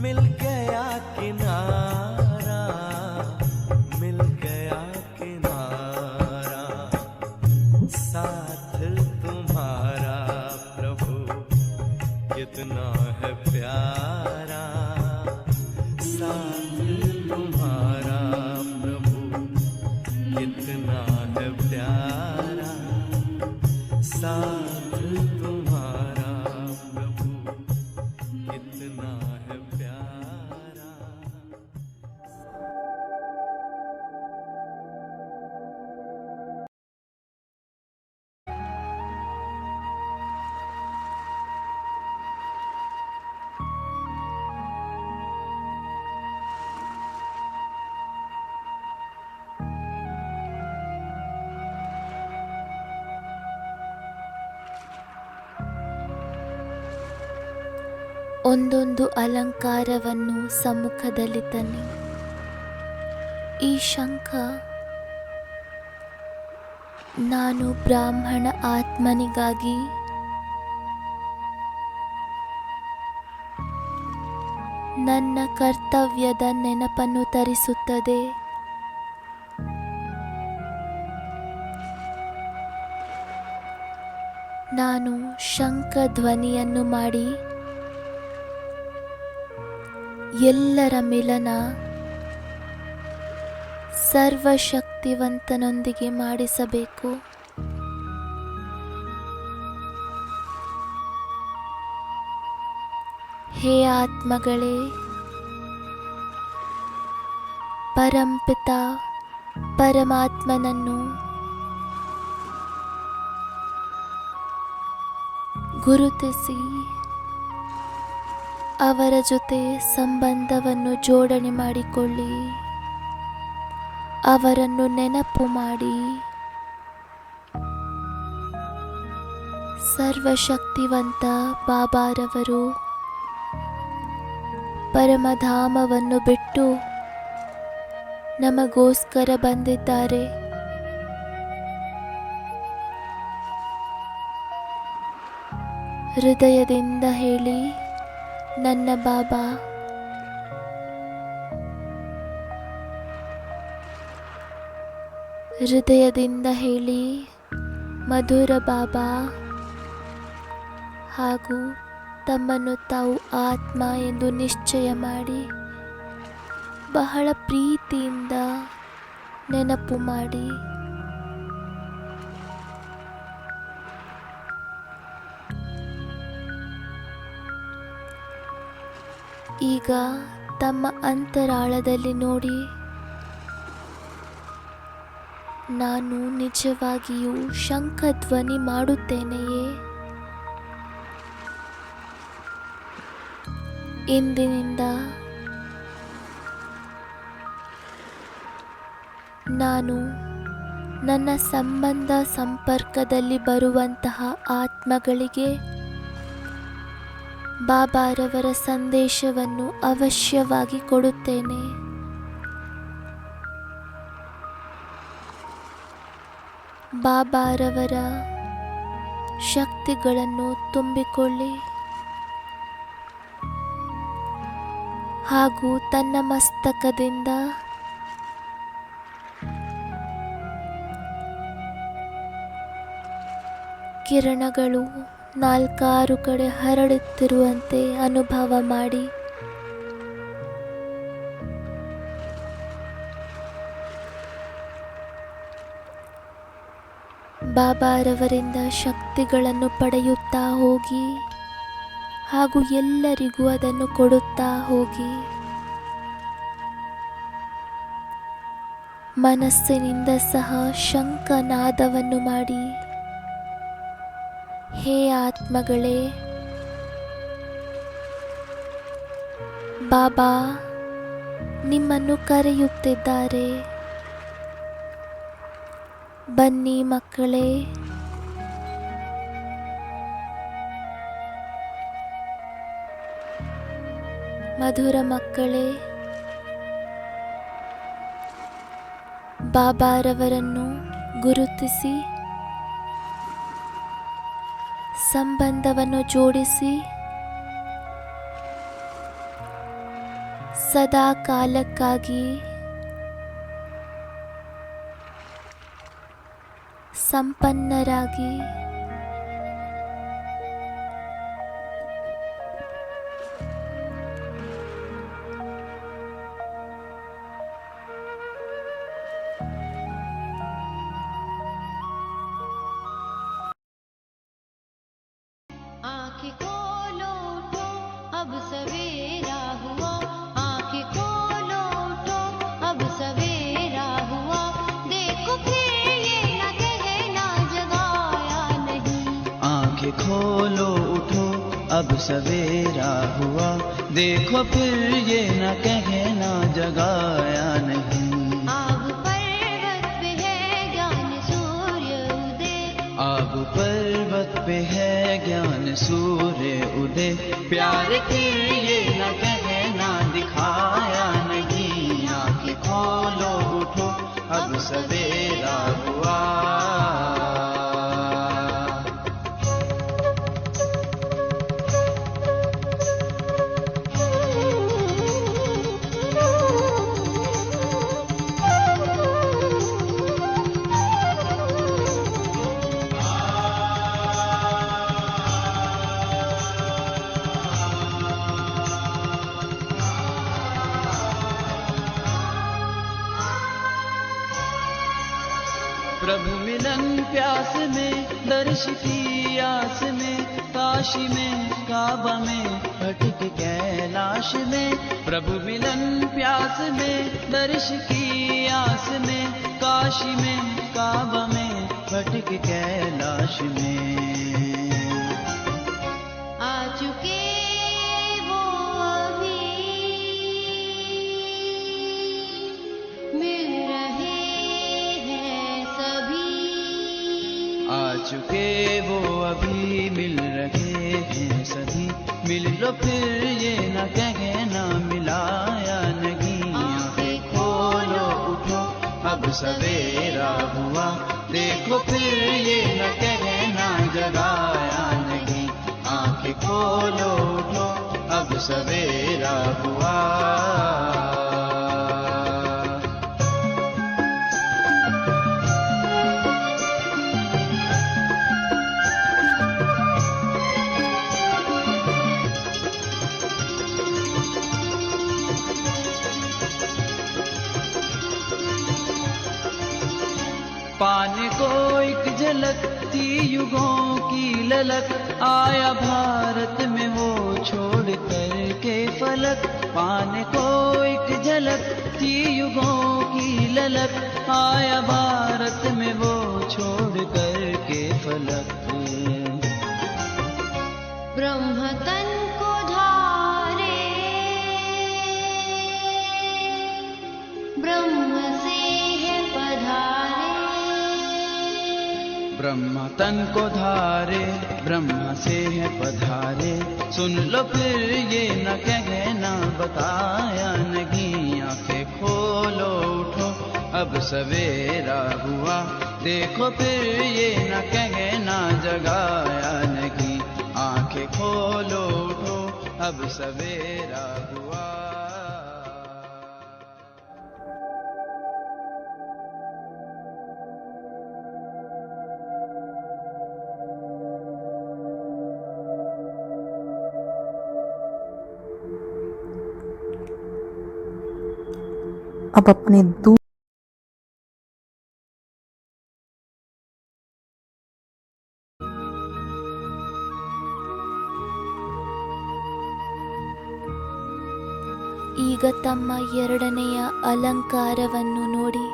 S2: मिल गया किनारा, मिल गया किनारा, साथ तुम्हारा प्रभु कितना है प्यारा, साथ तुम्हारा प्रभु कितना है प्यारा, साथ तुम्हारा प्रभु कितना है प्यारा।
S1: ಒಂದೊಂದು ಅಲಂಕಾರವನ್ನು ಸಮ್ಮುಖದಲ್ಲಿ ತನ್ನಿ. ಈ ಶಂಖ ನಾನು ಬ್ರಾಹ್ಮಣ ಆತ್ಮನಿಗಾಗಿ, ನನ್ನ ಕರ್ತವ್ಯದ ನೆನಪನ್ನು ತರಿಸುತ್ತದೆ. ನಾನು ಶಂಖ ಧ್ವನಿಯನ್ನು ಮಾಡಿ ಎಲ್ಲರ ಮಿಲನ ಸರ್ವಶಕ್ತಿವಂತನೊಂದಿಗೆ ಮಾಡಿಸಬೇಕು. ಹೇ ಆತ್ಮಗಳೇ, ಪರಂಪಿತ ಪರಮಾತ್ಮನನ್ನು ಗುರುತಿಸಿ ಅವರ ಜೊತೆ ಸಂಬಂಧವನ್ನು ಜೋಡಣೆ ಮಾಡಿಕೊಳ್ಳಿ. ಅವರನ್ನು ನೆನಪು ಮಾಡಿ ಸರ್ವಶಕ್ತಿವಂತ ಬಾಬಾರವರು ಪರಮಧಾಮವನ್ನು ಬಿಟ್ಟು ನಮಗೋಸ್ಕರ ಬಂದಿದ್ದಾರೆ. ಹೃದಯದಿಂದ ಹೇಳಿ, ನನ್ನ ಬಾಬಾ. ಹೃದಯದಿಂದ ಹೇಳಿ, ಮಧುರ ಬಾಬಾ. ಹಾಗೂ ತಮ್ಮನ್ನು ತಾವು ಆತ್ಮ ಎಂದು ನಿಶ್ಚಯ ಮಾಡಿ ಬಹಳ ಪ್ರೀತಿಯಿಂದ ನೆನಪು ಮಾಡಿ. ಈಗ ತಮ್ಮ ಅಂತರಾಳದಲ್ಲಿ ನೋಡಿ, ನಾನು ನಿಜವಾಗಿಯೂ ಶಂಖಧ್ವನಿ ಮಾಡುತ್ತೇನೆಯೇ? ಇಂದಿನಿಂದ ನಾನು ನನ್ನ ಸಂಬಂಧ ಸಂಪರ್ಕದಲ್ಲಿ ಬರುವಂತಹ ಆತ್ಮಗಳಿಗೆ ಬಾಬಾರವರ ಸಂದೇಶವನ್ನು ಅವಶ್ಯವಾಗಿ ಕೊಡುತ್ತೇನೆ. ಬಾಬಾರವರ ಶಕ್ತಿಗಳನ್ನು ತುಂಬಿಕೊಳ್ಳಿ ಹಾಗೂ ತನ್ನ ಮಸ್ತಕದಿಂದ ಕಿರಣಗಳು 4 ಕಡೆ ಹರಡುತ್ತಿರುವಂತೆ ಅನುಭವ ಮಾಡಿ. ಬಾಬಾರವರಿಂದ ಶಕ್ತಿಗಳನ್ನು ಪಡೆಯುತ್ತಾ ಹೋಗಿ ಹಾಗೂ ಎಲ್ಲರಿಗೂ ಅದನ್ನು ಕೊಡುತ್ತಾ ಹೋಗಿ. ಮನಸ್ಸಿನಿಂದ ಸಹ ಶಂಖನಾದವನ್ನು ಮಾಡಿ, ಹೇ ಆತ್ಮಗಳೇ, ಬಾಬಾ ನಿಮ್ಮನ್ನು ಕರೆಯುತ್ತಿದ್ದಾರೆ. ಬನ್ನಿ ಮಕ್ಕಳೇ, ಮಧುರ ಮಕ್ಕಳೇ, ಬಾಬಾರವರನ್ನು ಗುರುತಿಸಿ ಸಂಬಂಧವನ್ನು ಜೋಡಿಸಿ ಸದಾ ಕಾಲಕ್ಕಾಗಿ ಸಂಪನ್ನರಾಗಿ
S4: आँखें खोलो उठो, अब सवेरा हुआ। आँखें खोलो उठो, अब सवेरा हुआ। देखो फिर ये न कहना जगाया नहीं।
S6: आँखें खोलो उठो, अब सवेरा हुआ। देखो फिर ये न कहना जगाया नहीं।
S4: आग पर्वत पे है ज्ञान सूर्य उदय।
S6: आग पर्वत पे है ज्ञान सूर्य उदय। प्यार फिर ये न कहना दिखाया नहीं। आँखें खोलो उठो, अब सवेरा हुआ। प्यास में, दर्श की आस में, काशी में काबा में, भटक कैलाश में। प्रभु मिलन प्यास में, दर्श की आस में, काशी में काबा में, भटक कैलाश में।
S4: आ चुके वो अभी मिल रहे हैं सभी।
S6: आ चुके वो अभी मिल रहे हैं सभी। मिल लो फिर ये न कहना मिला या नहीं। आंखें खोलो उठो अब सवेरा हुआ, देखो फिर ये न कहना जगाया नहीं। आंखें खोलो उठो अब सवेरा हुआ। पाने को एक झलक थी युगों की ललक, आया भारत में वो छोड़ कर के फलक। पाने को एक झलक थी युगों की ललक, आया भारत में वो छोड़ कर के फलक।
S4: ब्रह्म तन को धारे, ब्रह्म से है पधारे।
S6: ब्रह्म तन को धारे, ब्रह्म से है पधारे। सुन लो फिर ये न कहना बताया नहीं। आंखें खोलो उठो अब सवेरा हुआ, देखो फिर ये न कहना जगाया नहीं। आंखें खोलो उठो अब सवेरा हुआ।
S7: अब अपने
S1: ಈಗ ತಮ್ಮ ಎರಡನೆಯ ಅಲಂಕಾರವನ್ನು ನೋಡಿ.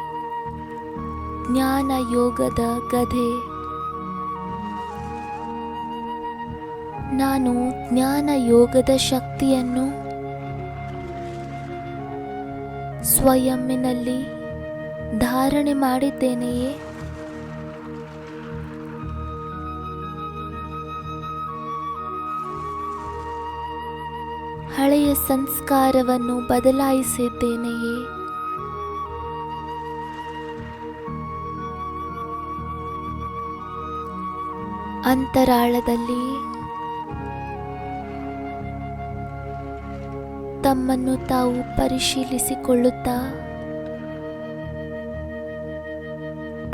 S1: ಜ್ಞಾನ ಯೋಗದ ಗಧೆ. ನಾನು ಜ್ಞಾನ ಯೋಗದ ಶಕ್ತಿಯನ್ನು ಸ್ವಯಂನಲ್ಲಿ ಧಾರಣೆ ಮಾಡಿದ್ದೇನೆಯೇ? ಹಳೆಯ ಸಂಸ್ಕಾರವನ್ನು ಬದಲಾಯಿಸಿದ್ದೇನೆಯೇ? ಅಂತರಾಳದಲ್ಲಿ ತಮ್ಮನ್ನು ತಾವು ಪರಿಶೀಲಿಸಿಕೊಳ್ಳುತ್ತಾ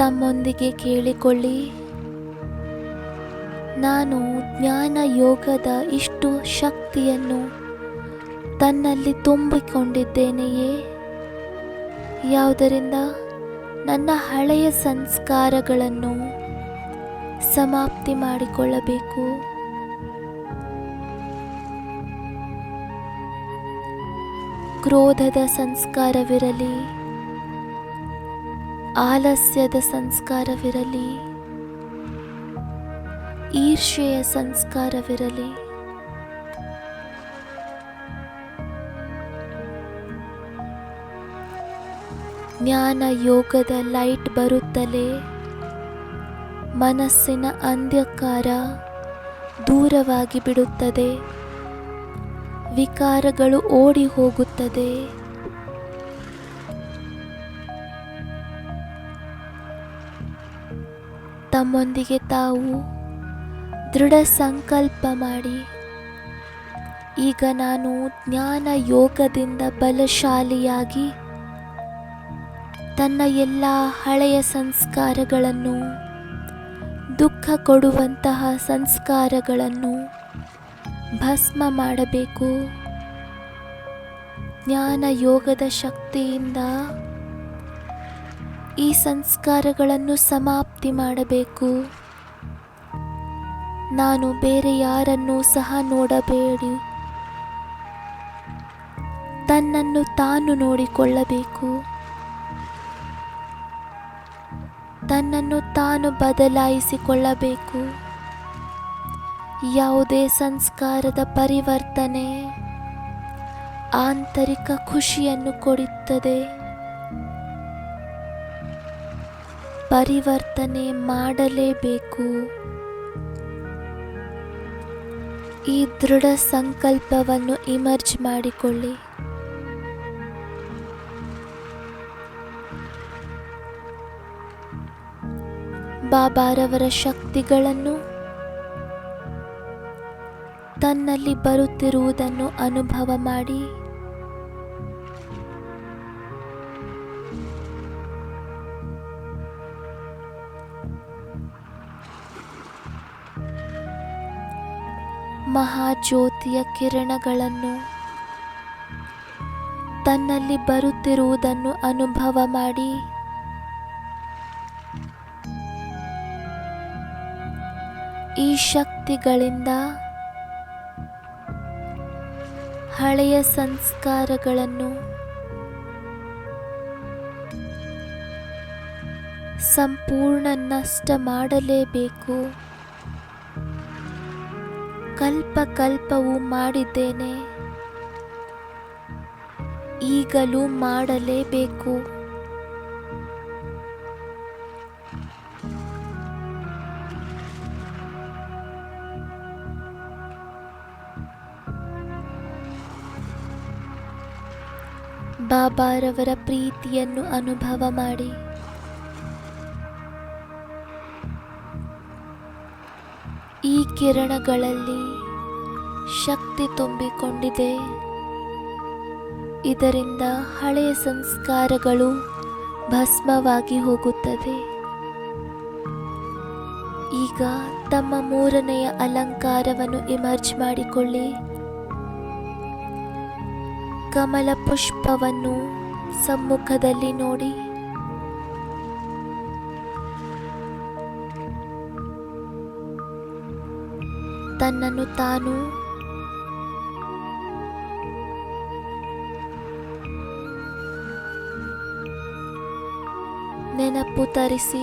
S1: ತಮ್ಮೊಂದಿಗೆ ಕೇಳಿಕೊಳ್ಳಿ, ನಾನು ಜ್ಞಾನ ಯೋಗದ ಇಷ್ಟು ಶಕ್ತಿಯನ್ನು ತನ್ನಲ್ಲಿ ತುಂಬಿಕೊಂಡಿದ್ದೇನೆಯೇ? ಯಾವುದರಿಂದ? ನನ್ನ ಹಳೆಯ ಸಂಸ್ಕಾರಗಳನ್ನು ಸಮಾಪ್ತಿ ಮಾಡಿಕೊಳ್ಳಬೇಕು. ಕ್ರೋಧದ ಸಂಸ್ಕಾರವಿರಲಿ, ಆಲಸ್ಯದ ಸಂಸ್ಕಾರವಿರಲಿ, ಈರ್ಷೆಯ ಸಂಸ್ಕಾರವಿರಲಿ, ಜ್ಞಾನ ಯೋಗದ ಲೈಟ್ ಬರುತ್ತಲೇ ಮನಸ್ಸಿನ ಅಂಧಕಾರ ದೂರವಾಗಿ ಬಿಡುತ್ತದೆ, ವಿಕಾರಗಳು ಓಡಿ ಹೋಗುತ್ತದೆ. ತಮ್ಮೊಂದಿಗೆ ತಾವು ದೃಢ ಸಂಕಲ್ಪ ಮಾಡಿ, ಈಗ ನಾನು ಜ್ಞಾನ ಯೋಗದಿಂದ ಬಲಶಾಲಿಯಾಗಿ ತನ್ನ ಎಲ್ಲ ಹಳೆಯ ಸಂಸ್ಕಾರಗಳನ್ನು, ದುಃಖ ಕೊಡುವಂತಹ ಸಂಸ್ಕಾರಗಳನ್ನು ಭಸ್ಮ ಮಾಡಬೇಕು. ಜ್ಞಾನ ಯೋಗದ ಶಕ್ತಿಯಿಂದ ಈ ಸಂಸ್ಕಾರಗಳನ್ನು ಸಮಾಪ್ತಿ ಮಾಡಬೇಕು. ನಾನು ಬೇರೆ ಯಾರನ್ನೂ ಸಹ ನೋಡಬೇಡಿ, ತನ್ನನ್ನು ತಾನು ನೋಡಿಕೊಳ್ಳಬೇಕು. ತನ್ನನ್ನು ತಾನು ಬದಲಾಯಿಸಿಕೊಳ್ಳಬೇಕು. ಯಾವುದೇ ಸಂಸ್ಕಾರದ ಪರಿವರ್ತನೆ ಆಂತರಿಕ ಖುಷಿಯನ್ನು ಕೊಡುತ್ತದೆ. ಪರಿವರ್ತನೆ ಮಾಡಲೇಬೇಕು. ಈ ದೃಢ ಸಂಕಲ್ಪವನ್ನು ಇಮರ್ಜ್ ಮಾಡಿಕೊಳ್ಳಿ. ಬಾಬಾರವರ ಶಕ್ತಿಗಳನ್ನು ತನ್ನಲ್ಲಿ ಬರುತ್ತಿರುವುದನ್ನು ಅನುಭವ ಮಾಡಿ. ಮಹಾಜ್ಯೋತಿಯ ಕಿರಣಗಳನ್ನು ತನ್ನಲ್ಲಿ ಬರುತ್ತಿರುವುದನ್ನು ಅನುಭವ ಮಾಡಿ. ಈ ಶಕ್ತಿಗಳಿಂದ ಹಳೆಯ ಸಂಸ್ಕಾರಗಳನ್ನು ಸಂಪೂರ್ಣ ನಷ್ಟ ಮಾಡಲೇಬೇಕು. ಕಲ್ಪವೂ ಮಾಡಿದ್ದೇನೆ, ಈಗಲೂ ಮಾಡಲೇಬೇಕು. ಬಾಬಾರವರ ಪ್ರೀತಿಯನ್ನು ಅನುಭವ ಮಾಡಿ. ಈ ಕಿರಣಗಳಲ್ಲಿ ಶಕ್ತಿ ತುಂಬಿಕೊಂಡಿದೆ. ಇದರಿಂದ ಹಳೆಯ ಸಂಸ್ಕಾರಗಳು ಭಸ್ಮವಾಗಿ ಹೋಗುತ್ತದೆ. ಈಗ ತಮ್ಮ ಮೂರನೆಯ ಅಲಂಕಾರವನ್ನು ಇಮರ್ಜ್ ಮಾಡಿಕೊಳ್ಳಿ. ಕಮಲ ಪುಷ್ಪವನ್ನು ಸಮ್ಮುಖದಲ್ಲಿ ನೋಡಿ. ತನ್ನನ್ನು ತಾನು ನೆನಪು ತರಿಸಿ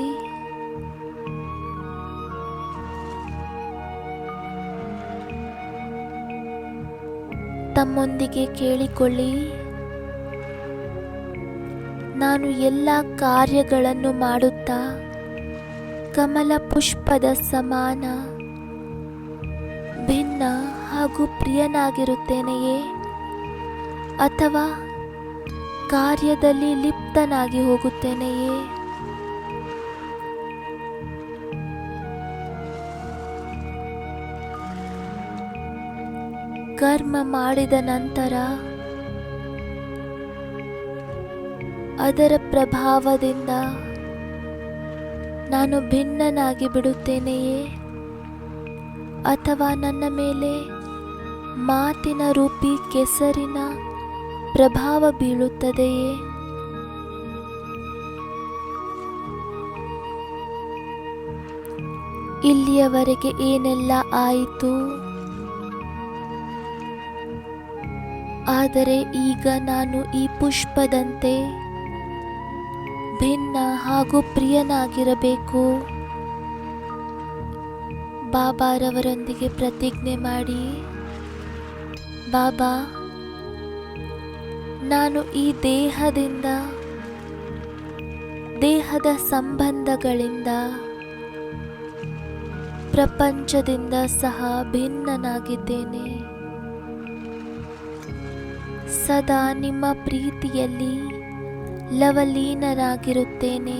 S1: ತಮ್ಮೊಂದಿಗೆ ಕೇಳಿಕೊಳ್ಳಿ, ನಾನು ಎಲ್ಲ ಕಾರ್ಯಗಳನ್ನು ಮಾಡುತ್ತಾ ಕಮಲ ಪುಷ್ಪದ ಸಮಾನ ಭಿನ್ನ ಹಾಗೂ ಪ್ರಿಯನಾಗಿರುತ್ತೇನೆಯೇ, ಅಥವಾ ಕಾರ್ಯದಲ್ಲಿ ಲಿಪ್ತನಾಗಿ ಹೋಗುತ್ತೇನೆಯೇ? ಕರ್ಮ ಮಾಡಿದ ನಂತರ ಅದರ ಪ್ರಭಾವದಿಂದ ನಾನು ಭಿನ್ನನಾಗಿ ಬಿಡುತ್ತೇನೆಯೇ, ಅಥವಾ ನನ್ನ ಮೇಲೆ ಮಾತಿನ ರೂಪಿ ಕೆಸರಿನ ಪ್ರಭಾವ ಬೀಳುತ್ತದೆಯೇ? ಇಲ್ಲಿಯವರೆಗೆ ಏನೆಲ್ಲ ಆಯಿತು, ಆದರೆ ಈಗ ನಾನು ಈ ಪುಷ್ಪದಂತೆ ಭಿನ್ನ ಹಾಗೂ ಪ್ರಿಯನಾಗಿರಬೇಕು. ಬಾಬಾರವರೊಂದಿಗೆ ಪ್ರತಿಜ್ಞೆ ಮಾಡಿ, ಬಾಬಾ, ನಾನು ಈ ದೇಹದ ಸಂಬಂಧಗಳಿಂದ ಪ್ರಪಂಚದಿಂದ ಸಹ ಭಿನ್ನನಾಗಿದ್ದೇನೆ. ಸದಾ ನಿಮ್ಮ ಪ್ರೀತಿಯಲ್ಲಿ ಲವಲೀನರಾಗಿರುತ್ತೇನೆ.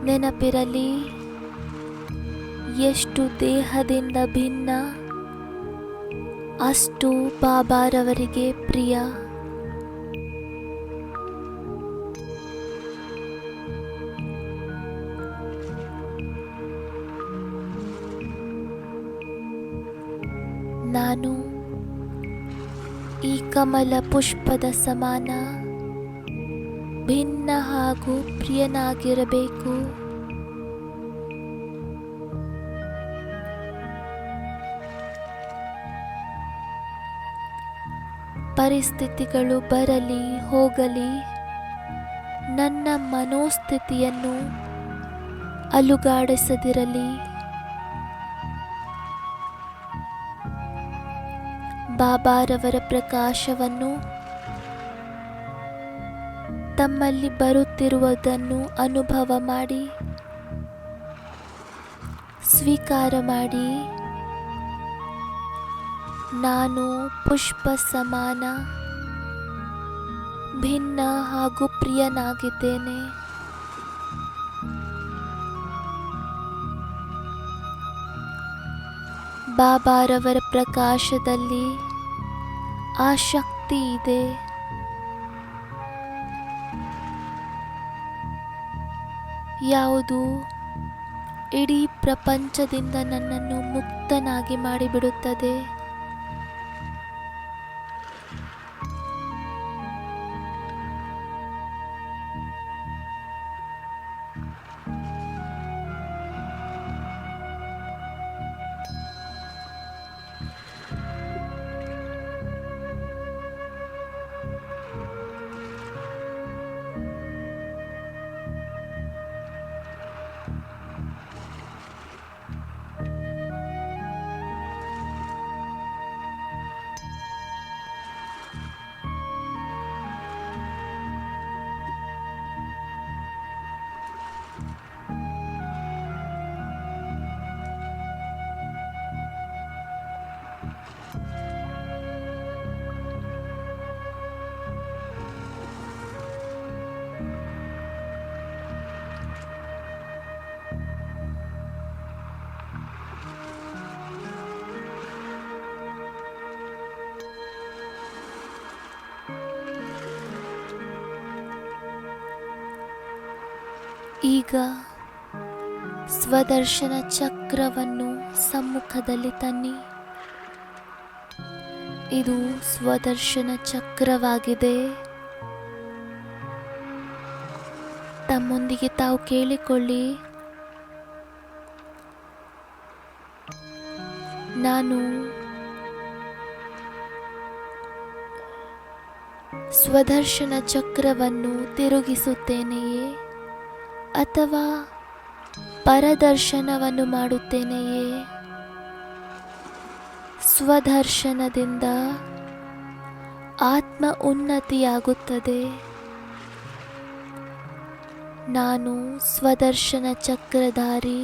S1: ನೆನಪಿರಲಿ, ಎಷ್ಟು ದೇಹದಿಂದ ಭಿನ್ನ ಅಷ್ಟು ಬಾಬಾರವರಿಗೆ ಪ್ರಿಯ. ನಾನು ಈ ಕಮಲ ಪುಷ್ಪದ ಸಮಾನ ಭಿನ್ನ ಹಾಗೂ ಪ್ರಿಯನಾಗಿರಬೇಕು. ಪರಿಸ್ಥಿತಿಗಳು ಬರಲಿ ಹೋಗಲಿ, ನನ್ನ ಮನೋಸ್ಥಿತಿಯನ್ನು ಅಲುಗಾಡಿಸದಿರಲಿ. ಬಾಬಾರವರ ಪ್ರಕಾಶವನ್ನು ತಮ್ಮಲ್ಲಿ ಬರುತ್ತಿರುವುದನ್ನು ಅನುಭವ ಮಾಡಿ, ಸ್ವೀಕಾರ ಮಾಡಿ. ನಾನು ಪುಷ್ಪ ಸಮಾನ, ಭಿನ್ನ ಹಾಗೂ ಪ್ರಿಯನಾಗಿದ್ದೇನೆ. ಬಾಬಾರವರ ಪ್ರಕಾಶದಲ್ಲಿ ಆ ಶಕ್ತಿ ಇದೆ. ಯಾವುದು ಇಡೀ ಪ್ರಪಂಚದಿಂದ ನನ್ನನ್ನು ಮುಕ್ತನಾಗಿ ಮಾಡಿಬಿಡುತ್ತದೆ. ಈಗ ಸ್ವದರ್ಶನ ಚಕ್ರವನ್ನು ಸಮ್ಮುಖದಲ್ಲಿ ತನ್ನಿ. ಇದು ಸ್ವದರ್ಶನ ಚಕ್ರವಾಗಿದೆ. ತಮ್ಮೊಂದಿಗೆ ತಾವು ಕೇಳಿಕೊಳ್ಳಿ, ನಾನು ಸ್ವದರ್ಶನ ಚಕ್ರವನ್ನು ತಿರುಗಿಸುತ್ತೇನೆಯೇ ಅಥವಾ ಪರದರ್ಶನವನ್ನು ಮಾಡುತ್ತೇನೆಯೇ? ಸ್ವದರ್ಶನದಿಂದ ಆತ್ಮ ಉನ್ನತಿಯಾಗುತ್ತದೆ. ನಾನು ಸ್ವದರ್ಶನ ಚಕ್ರಧಾರಿ.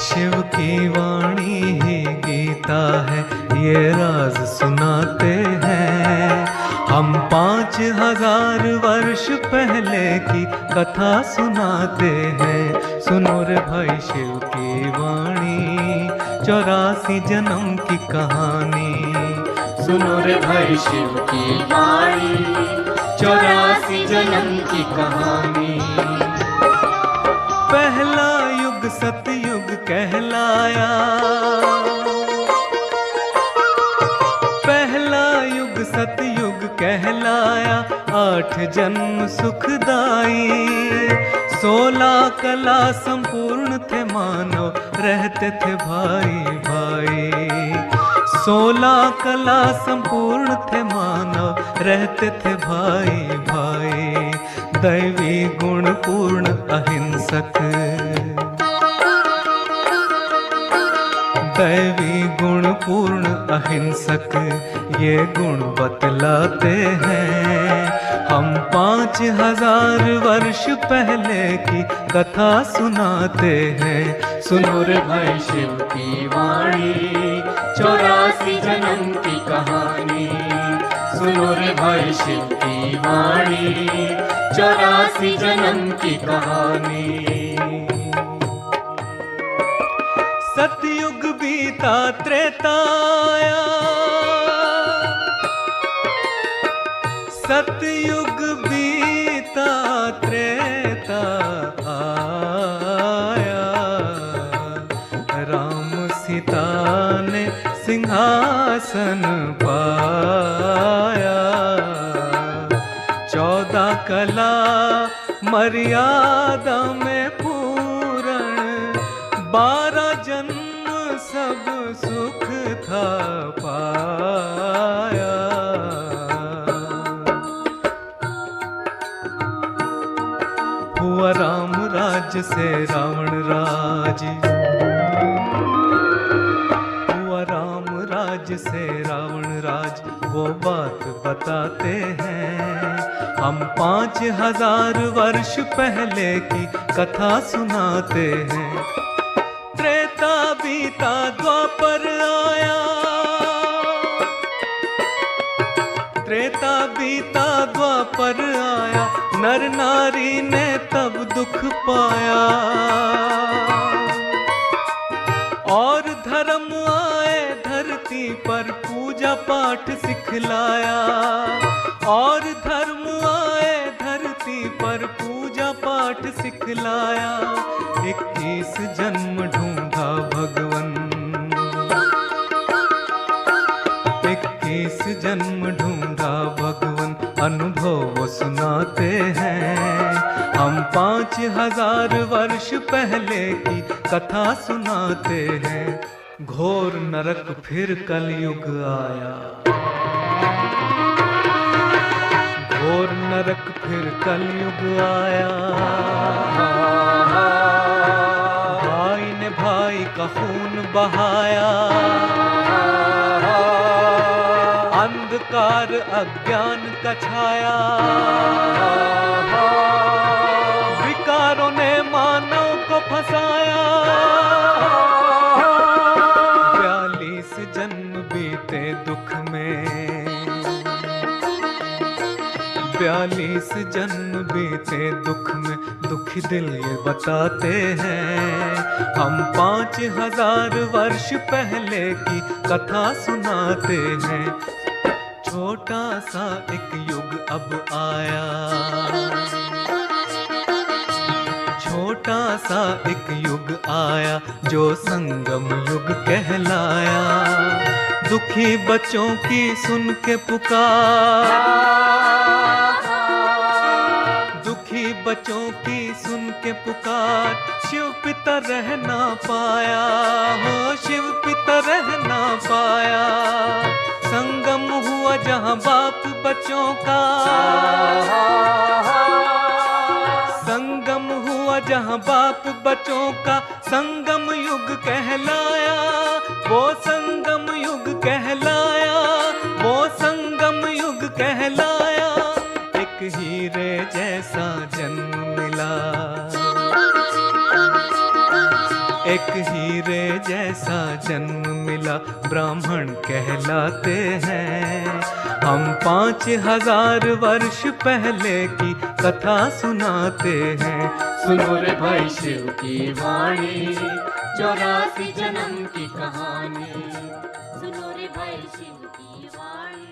S2: शिव की वाणी ही गीता है, ये राज सुनाते हैं हम। 5000 वर्ष पहले की कथा सुनाते हैं। सुनो रे भाई शिव की वाणी, 84 जन्म की कहानी। सुनो रे भाई शिव की वाणी, 84 जन्म की कहानी। पहला युग सतयुग कहलाया, पहला युग सतयुग कहलाया। 8 जन्म सुखदाई, 16 कला संपूर्ण थे मानव, रहते थे भाई भाई। 16 कला संपूर्ण थे मानव, रहते थे भाई भाई। दैवी गुण पूर्ण अहिंसक, दैवी गुण पूर्ण अहिंसक, ये गुण बतलाते हैं हम। 5000 वर्ष पहले की कथा सुनाते हैं। सुनो रे भाई शिव की वाणी, 84 जन्म की कहानी। सुनो रे भाई शिव की वाणी, 84 जन्म की कहानी। बीता त्रेता आया, सतयुग बीता त्रेता आया, राम सीता ने सिंहासन पाया। 14 कला मर्यादा में पूर्ण, 12 जन्म सब सुख था पाया। हुआ राम राज्य से रावण राज, हुआ राम राज्य से रावण राज, वो बात बताते हैं हम 5000 वर्ष पहले की कथा सुनाते हैं। त्रेता बीता द्वापर आया, त्रेता बीता द्वापर आया, नर नारी ने तब दुख पाया। और धर्म आए धरती पर पूजा पाठ सिखलाया, और धर्म आए धरती पर पूजा पाठ सिखलाया। 21 जन्म ढूंढा भगवन, 21 जन्म ढूंढा भगवन, अनुभव वो सुनाते हैं हम 5000 वर्ष पहले की कथा सुनाते हैं। घोर नरक फिर कलयुग आया, घोर नरक फिर कलयुग आया। भाई ने भाई का खून बहाया, अंधकार अज्ञान का छाया। विकारों ने मानव को फंसाया, 42 जन्म बीते दुख में, 42 जन्म बीते दुख में। दुखी दिल ये बताते हैं हम 5000 वर्ष पहले की कथा सुनाते हैं। छोटा सा एक युग अब आया, छोटा सा एक युग आया, जो संगम युग कहलाया। दुखी बच्चों की सुन के पुकार, दुखी बच्चों की सुन के पुकार, शिव पिता रह ना पाया, हो शिव पिता रह ना पाया। संगम हुआ जहाँ बाप बच्चों का, संगम हुआ जहाँ बाप बच्चों का, संगम युग कहलाया, वो संगम युग कहलाया, वो संगम युग कहलाया। एक हीरे जैसा जन्म मिला, एक हीरे जैसा जन्म मिला, ब्राह्मण कहलाते हैं हम 5000 वर्ष पहले की कथा सुनाते हैं। सुनो रे भाई शिव की वाणी, 84 जन्म की कहानी।
S1: सुनो रे भाई शिव की वाणी।